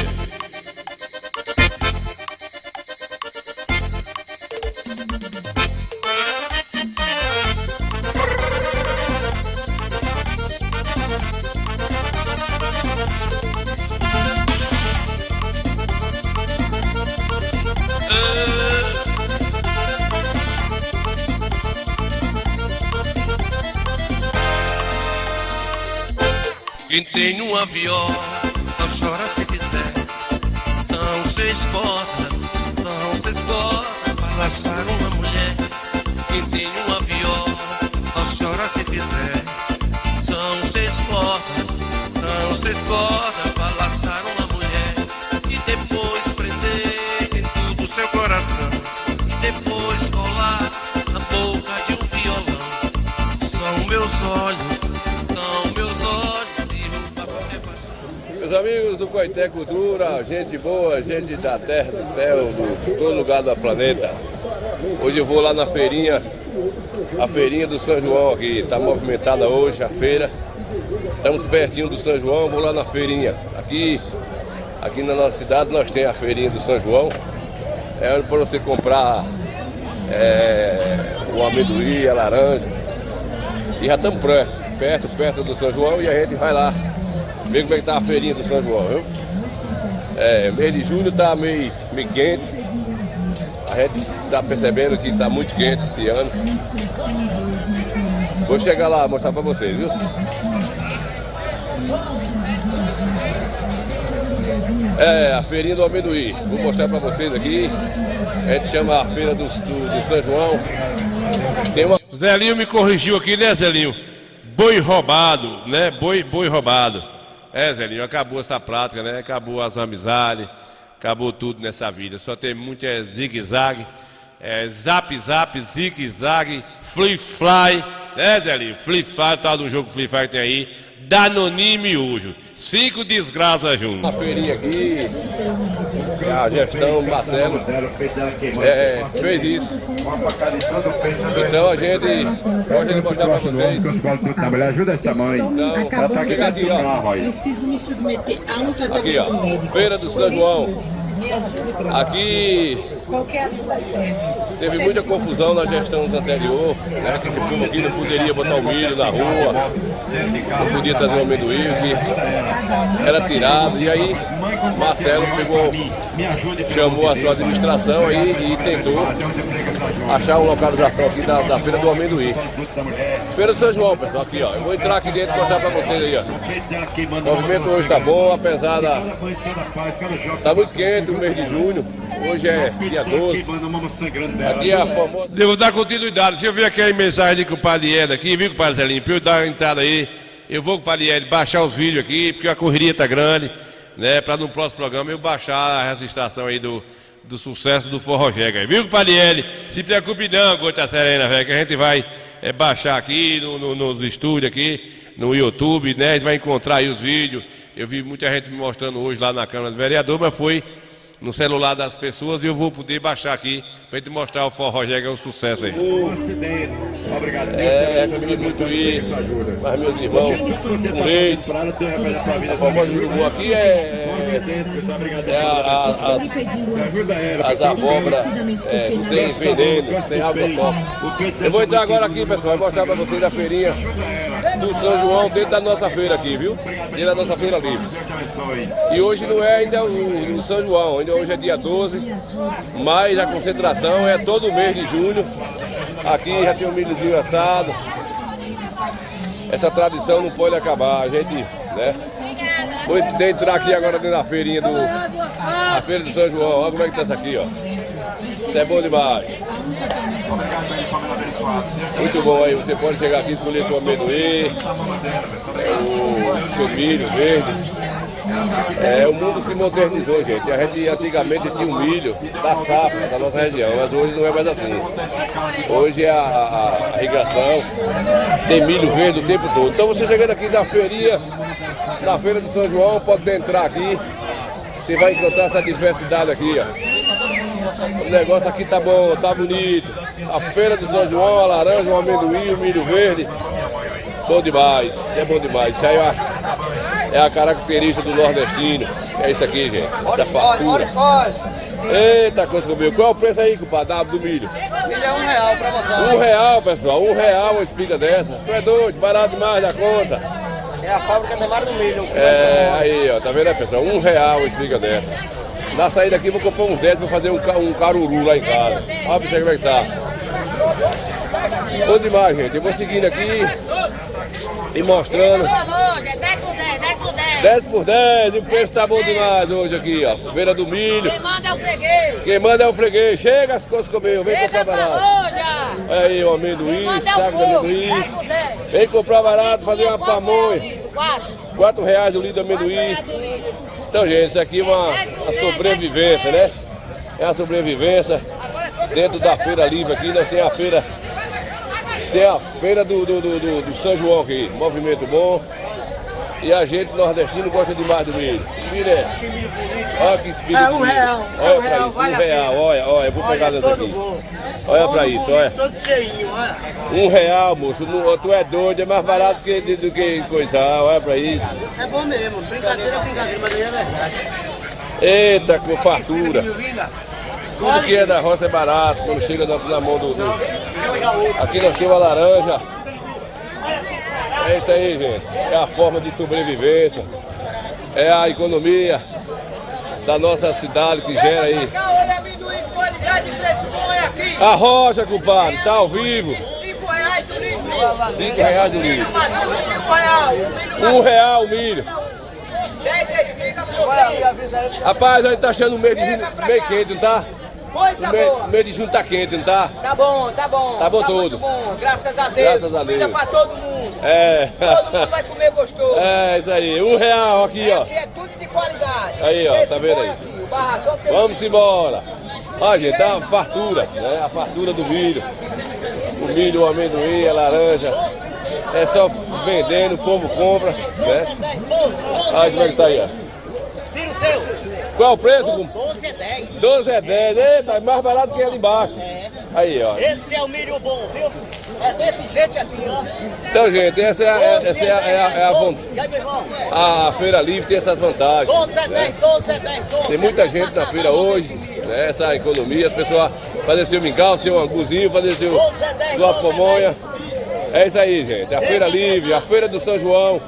Quem tem uma viola, não chora se quiser. São 6 cordas para laçar uma mulher. Quem tem uma viola, não chora se quiser. São 6 cordas para laçar uma mulher. E depois prender dentro do seu coração. E depois colar na boca de um violão. São meus olhos. Meus amigos do Coité Cultura, gente boa, gente da terra, do céu, de todo lugar do planeta. Hoje eu vou lá na feirinha, a feirinha do São João aqui. Está movimentada hoje a feira. Estamos pertinho do São João, vou lá na feirinha. Aqui na nossa cidade nós temos a feirinha do São João. É para você comprar o amendoim, a laranja. E já estamos perto do São João e a gente vai lá ver como é que tá a feirinha do São João, viu? Mês de julho tá meio quente. A gente tá percebendo que tá muito quente esse ano. Vou chegar lá mostrar para vocês, viu? A feirinha do amendoim. Vou mostrar para vocês aqui. A gente chama a feira do São João. Tem uma... Zelinho me corrigiu aqui, né, Zelinho? Boi roubado, né? Boi roubado. Zelinho, acabou essa prática, né? Acabou as amizades, acabou tudo nessa vida. Só tem muito zigue-zague, zap-zap, zigue-zague, free-fly, né, Zelinho? Free-fly, tal do jogo free-fly que tem aí. Danone e Miojo. 5 desgraças juntos. A feirinha aqui, a gestão Marcelo fez isso. Então a gente gosta de mostrar para vocês. Ajuda essa mãe. Então, chega aqui, ó. Aqui, ó. Feira do São João. Aqui teve muita confusão na gestão anterior, né? Que esse povo aqui não poderia botar o milho na rua, não podia trazer o amendoim, que era tirado. E aí Marcelo chamou a sua administração aí e tentou achar uma localização aqui da Feira do Amendoim. Feira do São João, pessoal, aqui, ó. Eu vou entrar aqui dentro e mostrar pra vocês aí, ó. O movimento hoje tá bom, apesar da... Tá muito quente o mês de junho. Hoje é dia 12. Aqui é a famosa... Devo dar continuidade. Deixa eu ver aqui a mensagem com o Padre Hélio aqui, viu, Padre Zelinho? Pra eu dar a entrada aí. Eu vou com o Padre Hélio baixar os vídeos aqui, porque a correria tá grande, né? Pra no próximo programa eu baixar a registração aí do sucesso do Forró Jega. Viu, Padre Hélio? Se preocupe não, Gota Serena, velho, que a gente vai baixar aqui nos estúdios aqui, no YouTube, né? A gente vai encontrar aí os vídeos. Eu vi muita gente me mostrando hoje lá na Câmara do Vereador, mas foi no celular das pessoas e eu vou poder baixar aqui pra gente mostrar o Forró Jega, o sucesso aí. Comi muito isso, mas meus irmãos, com leite, a famosa urubu aqui as abóboras sem veneno, sem agrotóxico. Eu vou entrar agora aqui, pessoal, e mostrar pra vocês a feirinha do São João dentro da nossa feira aqui, viu? Dentro da nossa feira livre. E hoje não é ainda o São João, ainda hoje é dia 12, mas a concentração é todo mês de junho. Aqui já tem um milhozinho assado. Essa tradição não pode acabar, a gente, né? Vou entrar aqui agora dentro da feirinha a feira do São João. Olha como é que tá isso aqui, ó. Isso é bom demais. Muito bom aí, você pode chegar aqui e escolher seu amendoim, o seu milho verde. O mundo se modernizou, gente. A gente antigamente tinha um milho da safra da nossa região, mas hoje não é mais assim. Hoje é a irrigação, tem milho verde o tempo todo. Então você chegando aqui na feirinha, na Feira do São João, pode entrar aqui, você vai encontrar essa diversidade aqui, ó. O negócio aqui tá bom, tá bonito. A Feira do São João, a laranja, o amendoim, o milho verde. Bom demais, é bom demais. Isso aí é a característica do nordestino. É isso aqui, gente. Essa fartura. Eita, coisa comigo. Qual é o preço aí, compadre, do milho? Milho é R$1 pra você. R$1, pessoal. R$1 uma espiga dessa. Tu é doido, barato demais da conta. É a fábrica de Mário do Milho. Aí, ó, tá vendo aí, pessoal? R$1 uma espiga dessa. Na saída aqui vou comprar uns 10 pra fazer um caruru lá em casa. Olha pra você como é que tá. Bom demais, gente. Eu vou seguindo aqui e mostrando. 10 por 10, e o preço tá bom demais hoje aqui, ó. Feira do milho. Quem manda é o freguês. Quem manda é o freguês. Chega as coisas comigo, vem comprar barato. Olha aí o amendoim, saco de amendoim. Vem comprar barato, fazer uma pamonha. R$4 o litro de amendoim. Então, gente, isso aqui é uma sobrevivência, né? É a sobrevivência. Dentro da feira livre aqui, nós temos a feira. Tem a feira do São João aqui. Movimento bom. E a gente nordestino gosta demais do milho. milho é? Olha que milho. É R$1. Olha pra isso, R$1. Olha, eu vou pegar dessa aqui. Olha pra isso, olha. Todo cheinho, olha. R$1, moço. Tu é doido, é mais barato do que coisar. Olha pra isso. É bom mesmo, brincadeira, mas aí é verdade. Eita, com fartura. Tudo que é da roça é barato quando chega na mão do. Aqui nós temos a laranja. É isso aí, gente. É a forma de sobrevivência. É a economia da nossa cidade que gera aí. A rocha, compadre, tá ao vivo. R$5 o litro. R$1 o milho. Rapaz, a gente tá achando o mês de junho meio quente, não tá? Coisa boa. O mês de junho tá quente, não tá? Tá bom, tá bom. Tá bom tudo. Muito bom, graças a Deus. Graças a Deus. Comida pra todo mundo. É. Todo mundo vai comer gostoso. É, isso aí. R$1 aqui, ó. Aqui é tudo de qualidade. Aí, ó, Esse tá vendo aí? aqui, o barracão que Vamos embora. Olha, gente, tá uma fartura, né? A fartura do milho. O milho, o amendoim, a laranja. É só vendendo, o povo compra, né? Olha como é que tá aí, ó. Tira o teu. Qual é o preço? 12 é 10. 12 é 10. Eita, é mais barato que ali embaixo. É. Aí, ó. Esse é o milho bom, viu? É desse jeito aqui, ó. Então, gente, essa é a Feira Livre tem essas vantagens. 12 é 10, 12 é 10, 12. Tem muita gente na feira hoje, né? Essa economia, as pessoas fazem seu mingau, seu anguzinho, fazem sua pamonha. É isso aí, gente. A Feira Livre, a Feira do São João.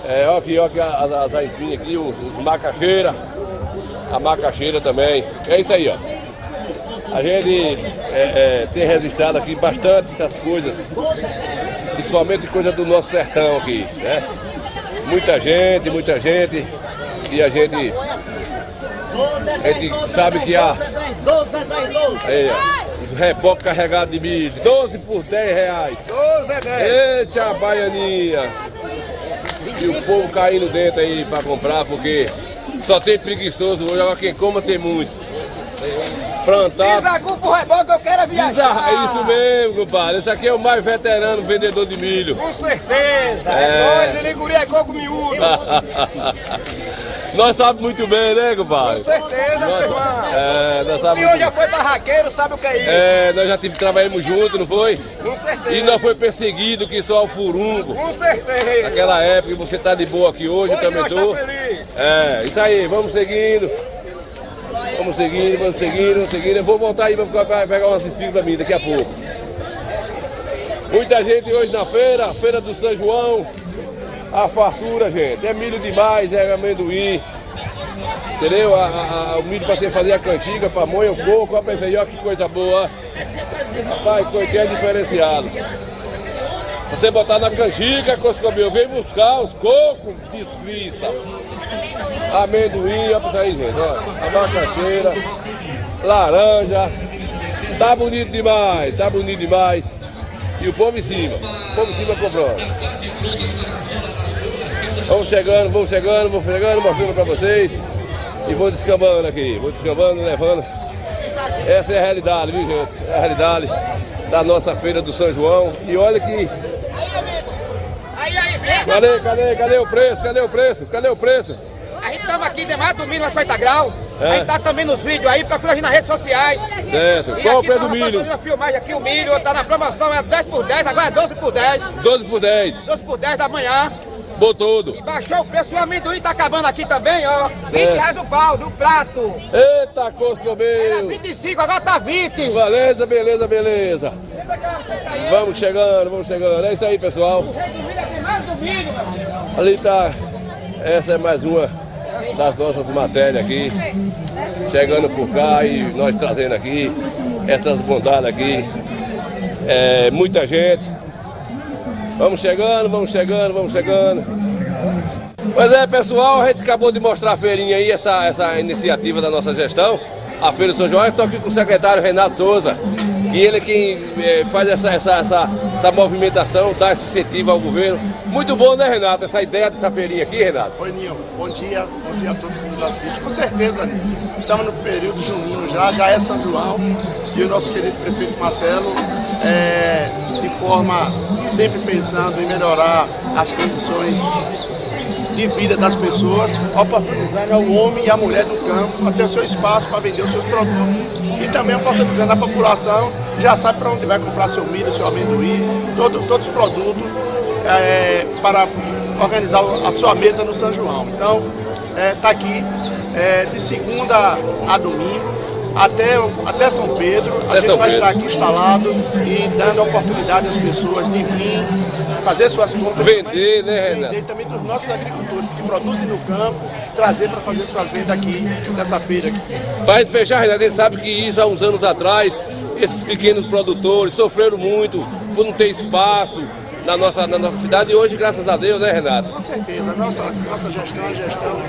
É, ó aqui as aipinhas aqui, os macaxeira. A macaxeira também. É isso aí, ó. A gente tem registrado aqui bastante essas coisas, principalmente coisa do nosso sertão aqui, né? Muita gente, e a gente sabe que há aí, ó, os rebocos carregados de milho, 12 por R$10. 12 é 10. Eita, a baianinha! E o povo caindo dentro aí pra comprar, porque só tem preguiçoso hoje, agora quem coma tem muito. Plantar. Desagu pro reboque, eu quero viajar. É isso mesmo, compadre. Esse aqui é o mais veterano vendedor de milho. Com certeza. É nós, Liguri é coco miúdo. Nós sabemos muito bem, né, compadre? Com certeza, meu irmão. Nós sabemos. O senhor já foi barraqueiro, sabe o que é isso? Nós já trabalhamos juntos, não foi? Com certeza. E nós foi perseguido que só o furungo. Com certeza. Naquela época, e você tá de boa aqui hoje também tô. Isso aí, vamos seguindo. Vamos seguindo. Eu vou voltar aí para pegar umas espigas para mim daqui a pouco. Muita gente hoje na feira, Feira do São João. A fartura, gente. É milho demais, é amendoim. Entendeu? O milho para você fazer a canjica, pamonha, o coco. Olha aí, olha que coisa boa. Rapaz, coisa é diferenciado. Você botar na canjica, Coscobel, vem buscar os cocos, descriça. Amendoim, olha isso aí, gente. Olha, a macaxeira, laranja. Tá bonito demais. E o povo em cima comprando. Vamos chegando, mostrando pra vocês. E vou descambando aqui, levando. Essa é a realidade, viu, gente? É a realidade da nossa Feira do São João. E olha que... Cadê o preço? A gente estamos aqui demais do milho na 50 graus. A gente tá também nos vídeos aí, procura a gente nas redes sociais. Certo. Qual o preço do milho? Fazendo a filmagem aqui, o milho tá na promoção, é 10 por 10, agora é 12 por 10. 12 por 10. 12 por 10 da manhã. Botou tudo. E baixou o preço, o amendoim tá acabando aqui também, ó. R$20 o pau, do prato. Eita, Coscobel. Era 25, agora tá 20. Beleza. Vamos chegando. É isso aí, pessoal. Ali tá. Essa é mais uma das nossas matérias aqui. Chegando por cá e nós trazendo aqui essas bondades aqui. Muita gente. Vamos chegando. Pois é, pessoal, a gente acabou de mostrar a feirinha aí, essa iniciativa da nossa gestão, a Feira do São João. Eu estou aqui com o secretário Renato Souza, que ele é quem faz essa movimentação, dá esse incentivo ao governo. Muito bom, né, Renato, essa ideia dessa feirinha aqui, Renato? Oi, Ninho. Bom dia a todos que nos assistem. Com certeza, estamos no período junino já é São João, e o nosso querido prefeito Marcelo, de forma sempre pensando em melhorar as condições de vida das pessoas, oportunizando ao homem e à mulher do campo a ter o seu espaço para vender os seus produtos. E também oportunizando a população, já sabe para onde vai comprar seu milho, seu amendoim, todos os produtos para organizar a sua mesa no São João. Então, está aqui de segunda a domingo, até São Pedro, a gente vai estar aqui instalado e dando a oportunidade às pessoas de vir fazer suas compras. Vender, né, Renato? Vender também dos nossos agricultores que produzem no campo, trazer para fazer suas vendas aqui, nessa feira aqui. Para a gente fechar, Renato, a gente sabe que isso há uns anos atrás, esses pequenos produtores sofreram muito por não ter espaço na nossa cidade e hoje, graças a Deus, né, Renato? Com certeza, a nossa gestão é uma gestão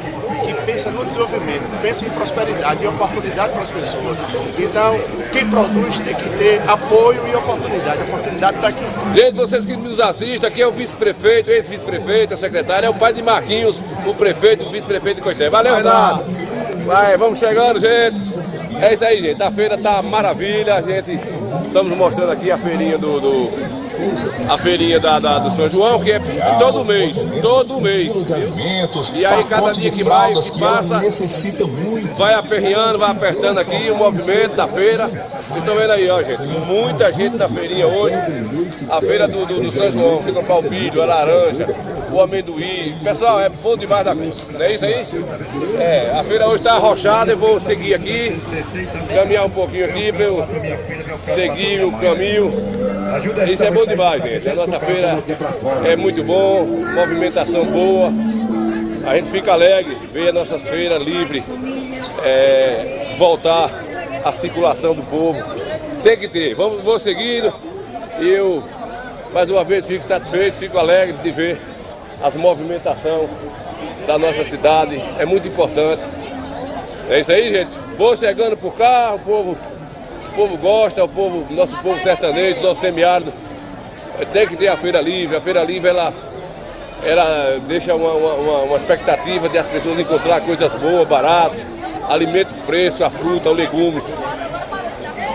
que pensa no desenvolvimento, pensa em prosperidade e oportunidade para as pessoas. Então, quem produz tem que ter apoio e oportunidade. A oportunidade está aqui. Gente, vocês que nos assistem, aqui é o vice-prefeito, ex-vice-prefeito, a secretária, é o pai de Marquinhos, o prefeito, o vice-prefeito de Coité. Valeu, Renato! Vai, vamos chegando, gente! É isso aí, gente. A feira tá maravilha, gente. Estamos mostrando aqui a feirinha a feirinha do São João, que é todo mês. E aí cada dia que passa, vai aperreando, vai apertando aqui o movimento da feira. Vocês estão vendo aí, ó, gente, muita gente na feirinha hoje. A feira do São João, você comprar o milho, a laranja, o amendoim. Pessoal, é bom demais da conta, não é isso aí? A feira hoje está arrochada, eu vou seguir aqui, caminhar um pouquinho aqui para eu seguir o caminho. Isso é bom demais, gente. A nossa feira é muito bom, movimentação boa. A gente fica alegre ver a nossa feira livre, voltar à circulação do povo. Tem que ter. Vou seguindo e eu, mais uma vez, fico satisfeito, fico alegre de ver as movimentações da nossa cidade. É muito importante. É isso aí, gente. Vou chegando por cá, o povo gosta, nosso povo sertanejo, nosso semiárido. Tem que ter a feira livre. A feira livre, ela deixa uma expectativa de as pessoas encontrar coisas boas, baratas, alimento fresco, a fruta, os legumes.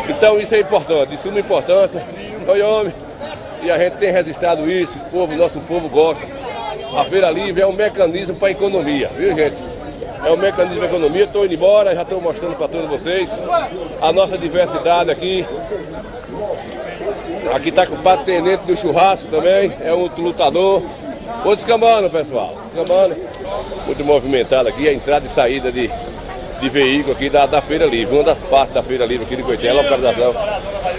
Então isso é importante, de suma importância. E a gente tem registrado isso, nosso povo gosta. A feira livre é um mecanismo para a economia, viu, gente? É um mecanismo para a economia. Estou indo embora, já estou mostrando para todos vocês a nossa diversidade aqui. Aqui está com o Pato Tenente do churrasco também, é outro lutador. Vou descambando, pessoal, descambando. Muito movimentado aqui, a entrada e saída de veículo aqui da Feira Livre, uma das partes da Feira Livre aqui de Coité, localização.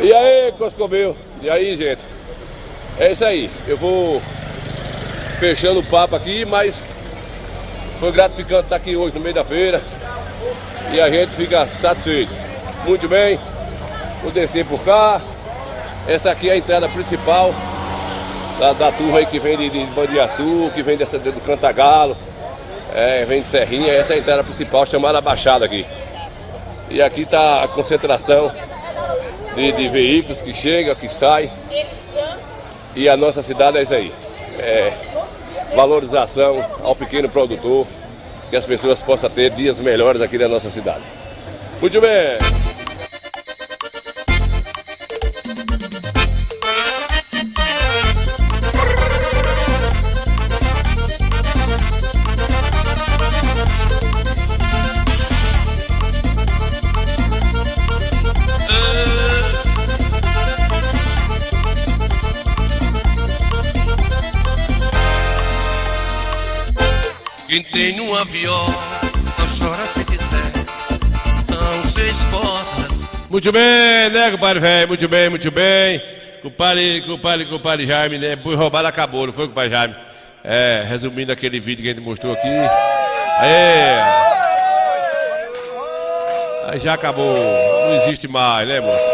E aí, Coscobel? E aí, gente? É isso aí, eu vou fechando o papo aqui, mas foi gratificante estar aqui hoje no meio da feira e a gente fica satisfeito. Muito bem, vou descer por cá. Essa aqui é a entrada principal da turma aí que vem de Bandiaçu, que vem do Cantagalo, vem de Serrinha. Essa é a entrada principal, chamada Baixada aqui. E aqui está a concentração de veículos que chegam, que saem. E a nossa cidade é isso aí. Valorização ao pequeno produtor, que as pessoas possam ter dias melhores aqui na nossa cidade. Muito bem! Quem tem uma viola, não chora se quiser. São 6 cordas. Muito bem, né, compadre velho? Muito bem, muito bem. Compadre Jaime, né? Foi roubado, acabou, não foi, compadre Jaime? Resumindo aquele vídeo que a gente mostrou aqui. Aí já acabou. Não existe mais, né, moço?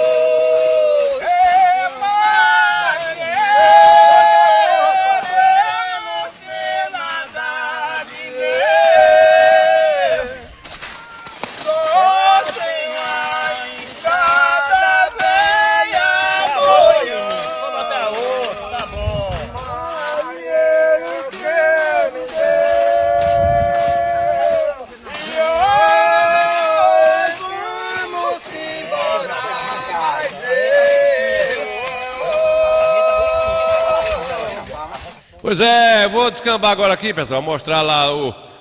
Pois é, vou descambar agora aqui, pessoal, mostrar lá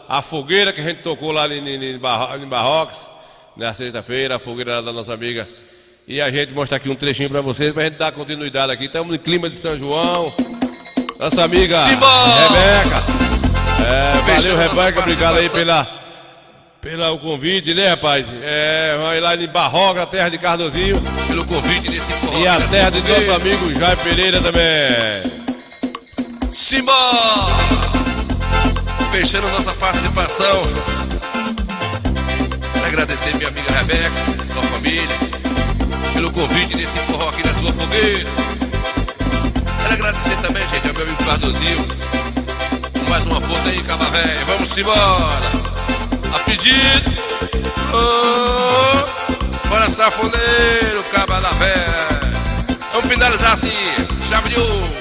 a fogueira que a gente tocou lá em Barrocos, na sexta-feira, a fogueira lá da nossa amiga. E a gente mostra aqui um trechinho pra vocês, pra gente dar continuidade aqui. Estamos no clima de São João. Nossa amiga Rebeca. Valeu, Rebeca, obrigado aí pelo convite, né, rapaz? Vamos lá em Barroca, a terra de Cardozinho. Pelo convite desse forró. E a terra do nosso amigo Jair Pereira também. Simbora! Fechando nossa participação. Quero agradecer minha amiga Rebeca, sua família, pelo convite desse forró aqui na sua fogueira. Quero agradecer também, gente, ao meu amigo Cardozinho. Mais uma força aí, Caba Véia. Vamos embora! A pedido. Bora safoneiro, Caba da Véia. Vamos finalizar assim, chave de ouro.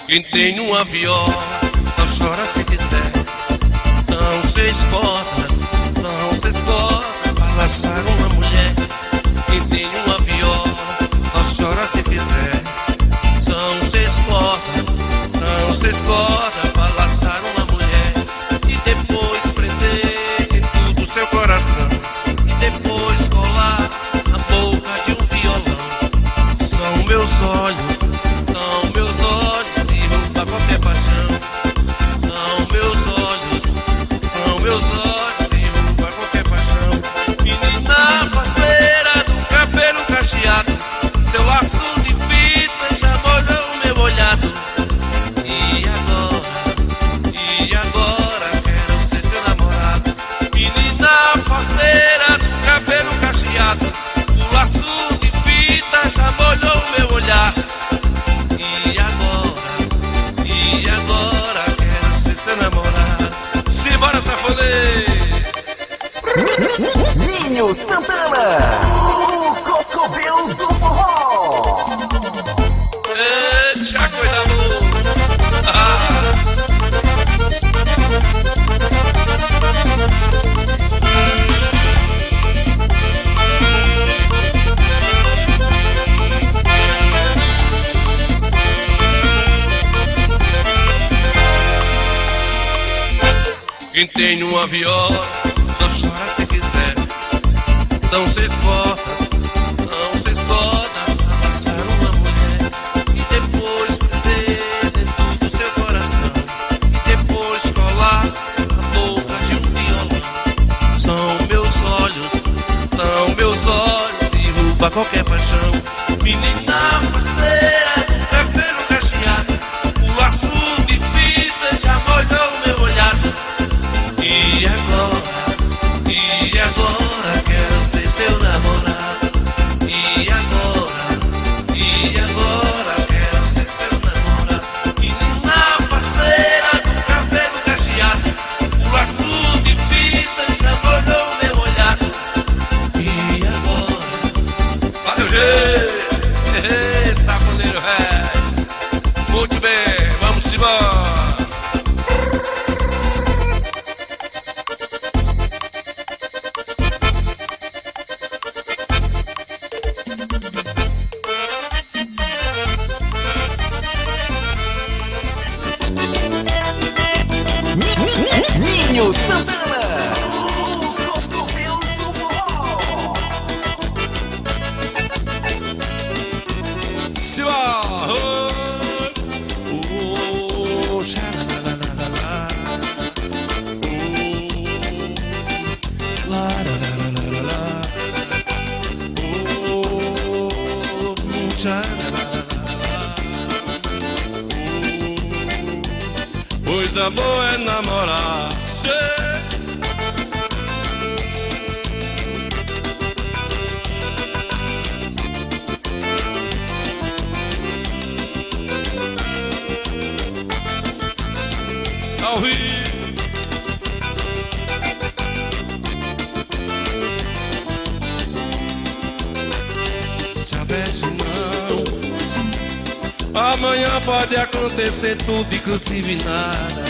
Quem tem uma viola, não chora se quiser. São 6 cordas pra laçar uma mulher. Quem tem uma viola, não chora se quiser. São 6 cordas pra laçar uma mulher. E depois prender em tudo seu coração. E depois colar na boca de um violão. São meus olhos, qualquer paixão. São meus olhos, derruba qualquer paixão. Menina parceira do cabelo cacheado, seu laço de fita já molhou o meu olhado. E agora quero ser seu namorado. Menina parceira do cabelo cacheado, o laço de fita já molhou o meu olhar. Seu namorado, simbora safoneiro. Ninho Santana, o Coscovil do forró. Eita, coisa boa. Quem tem uma viola, só chora se quiser. São 6 cordas pra laçar uma mulher. E depois prender dentro do seu coração. E depois colar na boca de um violão. São meus olhos, derruba qualquer paixão. Menina parceira do cabelo cacheado, o laço de fita já molhou o meu olhado. E agora quero ser seu namorado. E agora quero ser seu namorado. Menina parceira do cabelo cacheado, o laço de fita já molhou meu olhar. E agora, valeu, gente, safoneiro velho. Muito bem, vamos embora. Ninho Santana, o Coscovil do forró. Coisa boa é namorar. Ao Rio Amanhã pode acontecer tudo, inclusive nada.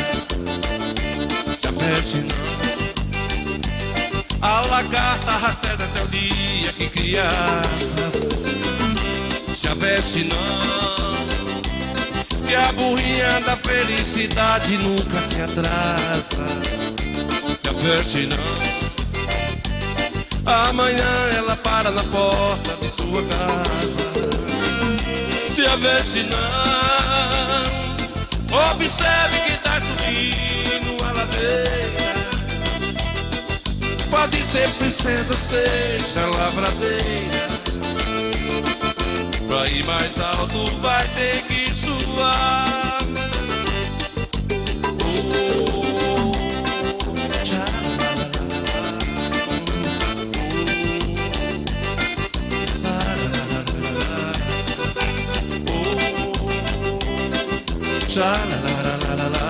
Se aveste não. A lagarta rasteja até o dia que crianças. Se aveste não. Que a burrinha da felicidade nunca se atrasa. Se aveste não. Amanhã ela para na porta de sua casa. Se aveste não. Observe que tá subindo a ladeira. Pode ser princesa, seja lavradeira. Pra ir mais alto vai ter que suar. Tchá, la, la, la, la, la.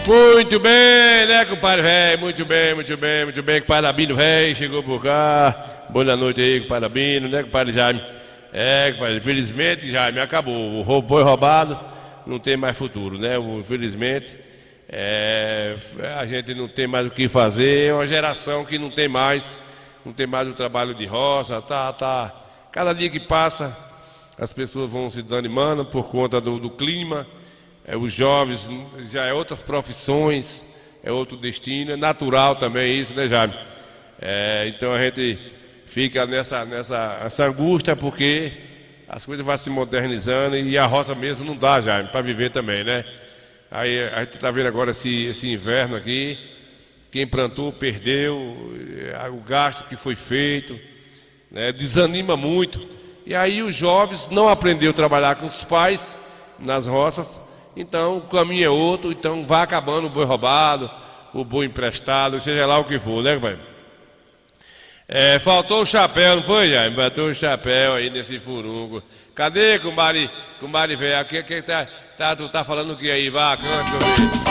Muito bem, né, compadre velho? Muito bem, muito bem, muito bem. Compadre Albino velho chegou por cá. Boa noite aí, compadre Albino, né, compadre Jaime? Compadre, infelizmente, Jaime, acabou. O boi roubado não tem mais futuro, né? Infelizmente, a gente não tem mais o que fazer. É uma geração que não tem mais o trabalho de roça. Cada dia que passa, as pessoas vão se desanimando por conta do clima. Os jovens já é outras profissões, é outro destino, é natural também isso, né, Jaime? Então a gente fica nessa angústia porque as coisas vão se modernizando e a roça mesmo não dá, Jaime, para viver também, né? Aí a gente está vendo agora esse inverno aqui, quem plantou perdeu, o gasto que foi feito, né? Desanima muito. E aí os jovens não aprenderam a trabalhar com os pais nas roças. Então o caminho é outro, então vai acabando o boi roubado, o boi emprestado, seja lá o que for, né, compadre? Faltou o chapéu, não foi, Jaime? Faltou o chapéu aí nesse furungo. Cadê, compadre velho? Aqui tu tá falando o que aí? Vá, canta, deixa eu ver.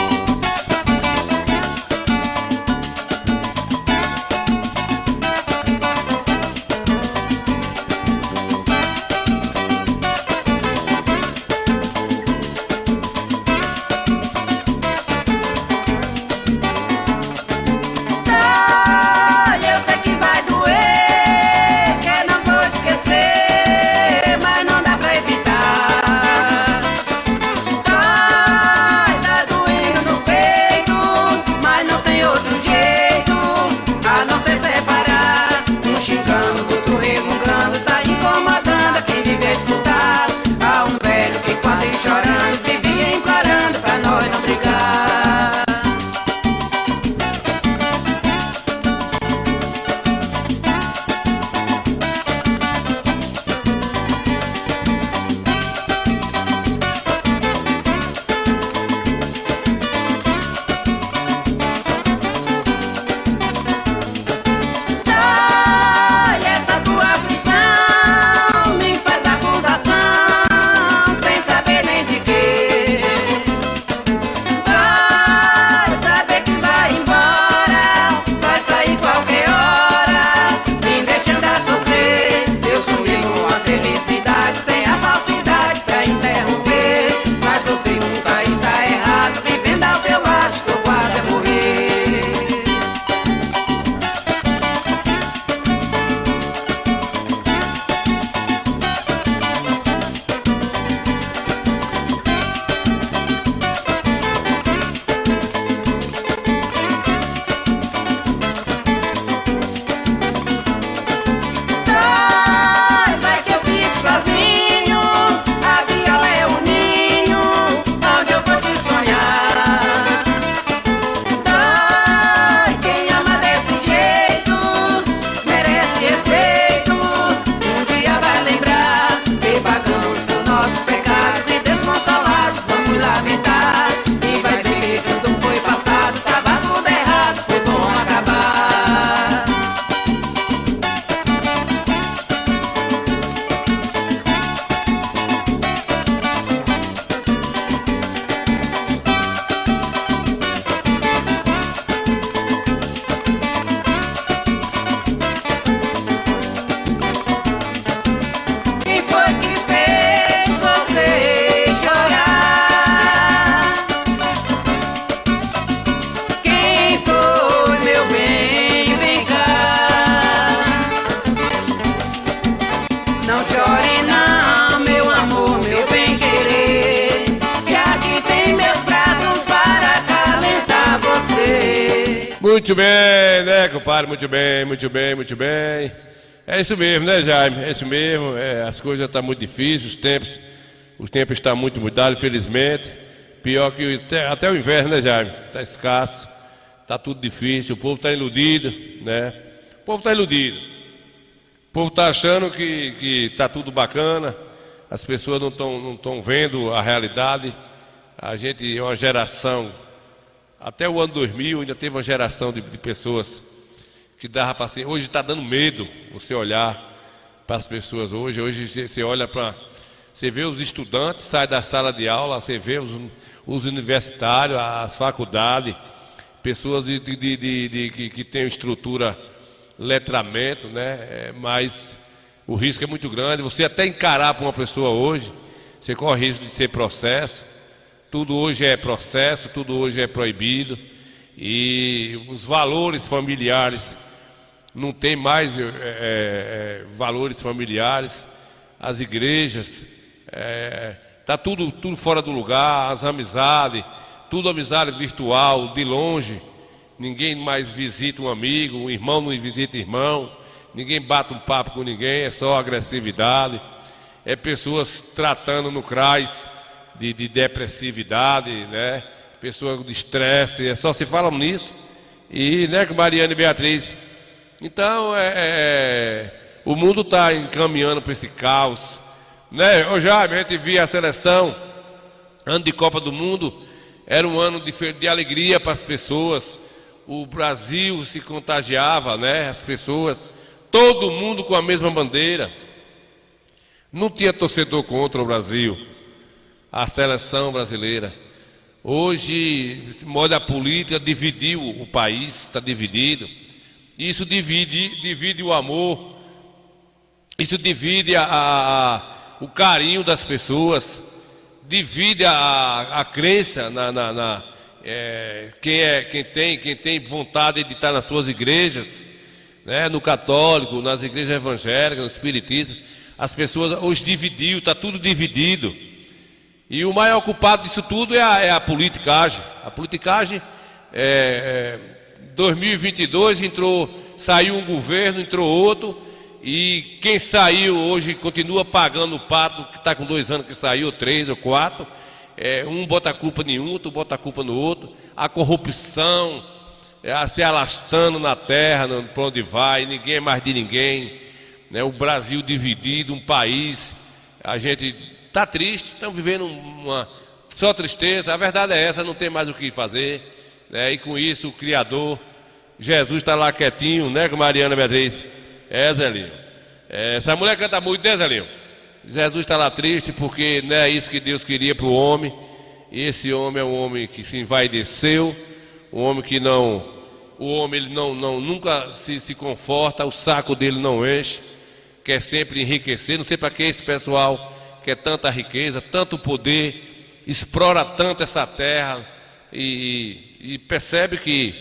Tá doendo Muito bem, né, compadre? Muito bem, muito bem, muito bem. É isso mesmo, né, Jaime? É isso mesmo. As coisas estão muito difíceis, os tempos estão muito mudados, infelizmente. Pior que até o inverno, né, Jaime? Está escasso, está tudo difícil, o povo está iludido, né? O povo está iludido. O povo está achando que está tudo bacana, as pessoas não estão vendo a realidade. A gente é uma geração, até o ano 2000 ainda teve uma geração de pessoas que dava para ser. Hoje está dando medo você olhar para as pessoas hoje. Hoje você olha para... Você vê os estudantes, sai da sala de aula, você vê os universitários, as faculdades, pessoas que têm estrutura, letramento, né? Mas o risco é muito grande. Você até encarar para uma pessoa hoje, você corre risco de ser processo. Tudo hoje é processo, tudo hoje é proibido. E os valores familiares, não tem mais valores familiares. As igrejas, está tudo fora do lugar. As amizades, tudo amizade virtual, de longe. Ninguém mais visita um amigo, um irmão não visita irmão. Ninguém bate um papo com ninguém, é só agressividade. É pessoas tratando no CRAS de depressividade, né? Pessoas de estresse, só se falam nisso. E, né, com Mariana e Beatriz. Então, o mundo está encaminhando para esse caos, né? Hoje a gente via a seleção, ano de Copa do Mundo, era um ano de alegria para as pessoas. O Brasil se contagiava, né? As pessoas, todo mundo com a mesma bandeira. Não tinha torcedor contra o Brasil, a seleção brasileira. Hoje, moda política dividiu o país, está dividido. Isso divide o amor, isso divide o carinho das pessoas, divide a crença quem tem vontade de estar nas suas igrejas, né, no católico, nas igrejas evangélicas, no espiritismo. As pessoas hoje dividiu, está tudo dividido. E o maior culpado disso tudo é a politicagem. A politicagem, 2022 saiu um governo, entrou outro, e quem saiu hoje continua pagando o pato, que está com 2 anos que saiu, 3 ou 4. Um bota a culpa em um, outro bota a culpa no outro. A corrupção se alastrando na terra, para onde vai, ninguém é mais de ninguém, né? O Brasil dividido, um país, a gente está triste, estamos vivendo só tristeza. A verdade é essa, não tem mais o que fazer, né? E com isso o Criador, Jesus, está lá quietinho, né, com Mariana Beatriz? Zelinho. Essa mulher canta muito, né, Zelinho? Jesus está lá triste porque não é isso que Deus queria para o homem. E esse homem é um homem que se envaideceu, um homem que ele nunca se conforta, o saco dele não enche, quer sempre enriquecer. Não sei para que esse pessoal quer tanta riqueza, tanto poder, explora tanto essa terra e percebe que,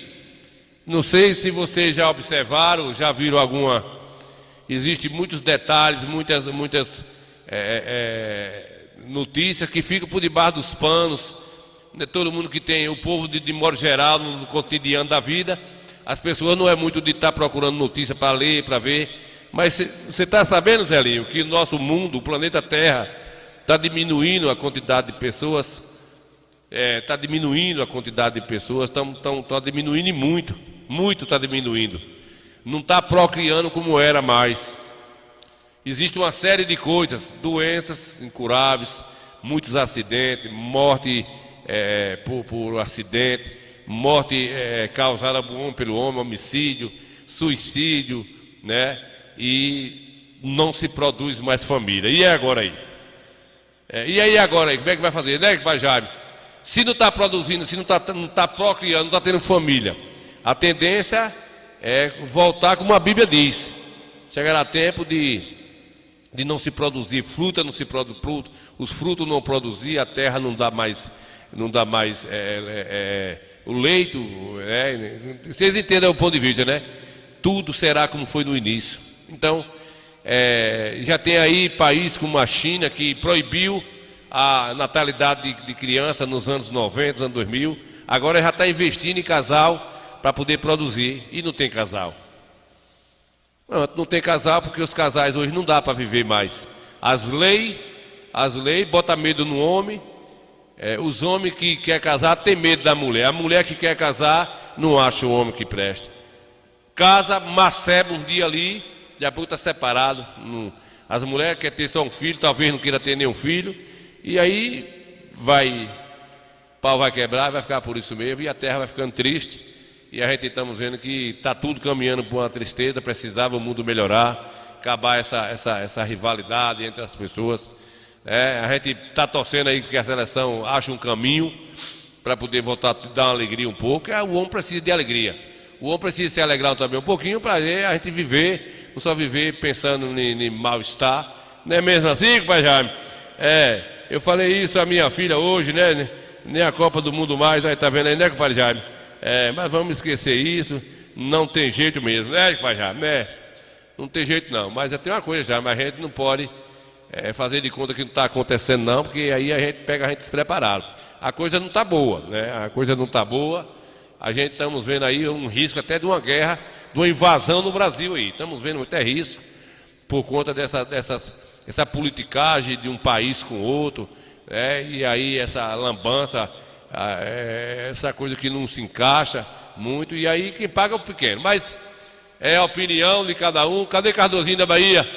não sei se vocês já observaram, já viram existem muitos detalhes, muitas notícias que ficam por debaixo dos panos. Todo mundo que tem, o povo de modo geral, no cotidiano da vida, as pessoas não é muito de estar procurando notícia para ler, para ver. Mas você está sabendo, Zelinho, que o nosso mundo, o planeta Terra, está diminuindo a quantidade de pessoas, está diminuindo a quantidade de pessoas, está diminuindo muito está diminuindo. Não está procriando como era mais. Existe uma série de coisas, doenças incuráveis, muitos acidentes, morte por acidente, morte causada pelo homem, homicídio, suicídio, né? E não se produz mais família. E agora aí? E aí agora aí? Como é que vai fazer, né, Pai Jaime? Se não está produzindo, se não está procriando, não está tendo família, a tendência é voltar como a Bíblia diz. Chegará tempo de não se produzir fruta, não se produz fruto, os frutos não produzir, a terra não dá mais o leito. Vocês entendem o ponto de vista, né? Tudo será como foi no início. Então, já tem aí país como a China que proibiu a natalidade de criança nos anos 90, anos 2000. Agora já está investindo em casal para poder produzir, e não tem casal. Não tem casal porque os casais hoje não dá para viver mais. As leis botam medo no homem. Os homens que querem casar têm medo da mulher. A mulher que quer casar não acha o homem que presta. Casa, maceba um dia ali, daqui a pouco está separado. As mulheres querem ter só um filho, talvez não queira ter nenhum filho. E aí o pau vai quebrar, vai ficar por isso mesmo, e a terra vai ficando triste. E a gente estamos vendo que está tudo caminhando para uma tristeza, precisava o mundo melhorar, acabar essa rivalidade entre as pessoas. A gente está torcendo aí que a seleção ache um caminho para poder voltar a dar uma alegria um pouco. O homem precisa de alegria. O homem precisa se alegrar também um pouquinho para a gente viver, não só viver pensando em mal-estar. Não é mesmo assim, pai Jaime? Eu falei isso à minha filha hoje, né? Nem a Copa do Mundo mais, aí tá vendo aí, né, pai Jaime? Mas vamos esquecer isso, não tem jeito mesmo, né, pai Jaime? Não tem jeito não, mas tem uma coisa já, mas a gente não pode fazer de conta que não está acontecendo não, porque aí a gente pega a gente despreparado. A coisa não está boa, né? A coisa não está boa. A gente estamos vendo aí um risco até de uma guerra, de uma invasão no Brasil aí. Estamos vendo até risco por conta dessa politicagem de um país com outro, e aí essa lambança, essa coisa que não se encaixa muito, e aí quem paga é o pequeno. Mas é a opinião de cada um. Cadê Cardozinho da Bahia?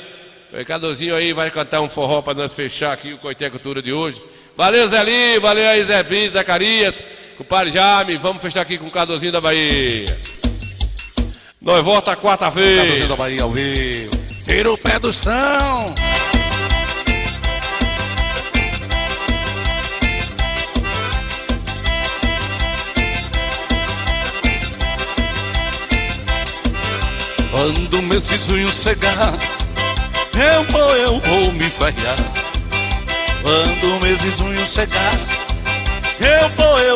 Cardozinho aí vai cantar um forró para nós fechar aqui o Coité Cultura de hoje. Valeu, Zelinho, valeu aí, Zé Brito, Zacarias, compadre Jaime, vamos fechar aqui com o Cardozinho da Bahia. Nós volta quarta-feira. Cardozinho da Bahia ao vivo. Tira o pé do chão. Quando o mês de junho chegar, eu vou me fariar. Quando o mês de junho chegar, eu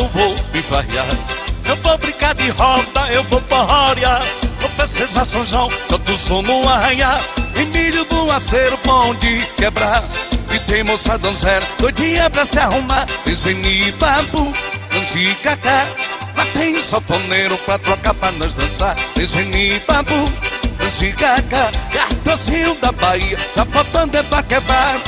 vou me fariar. Eu vou brincar de roda, eu vou porrorear. Vou festejar São João, todo som no arranhar. Em milho do aceiro, bom de quebrar. E tem moça donzela, doidinha pra se arrumar. Tem geni, babu, danci, cacá. Lá tem sanfoneiro pra trocar pra nós dançar. Tem geni, babu, danci, cacá. Cardozinho da Bahia, tá botando pra quebrar.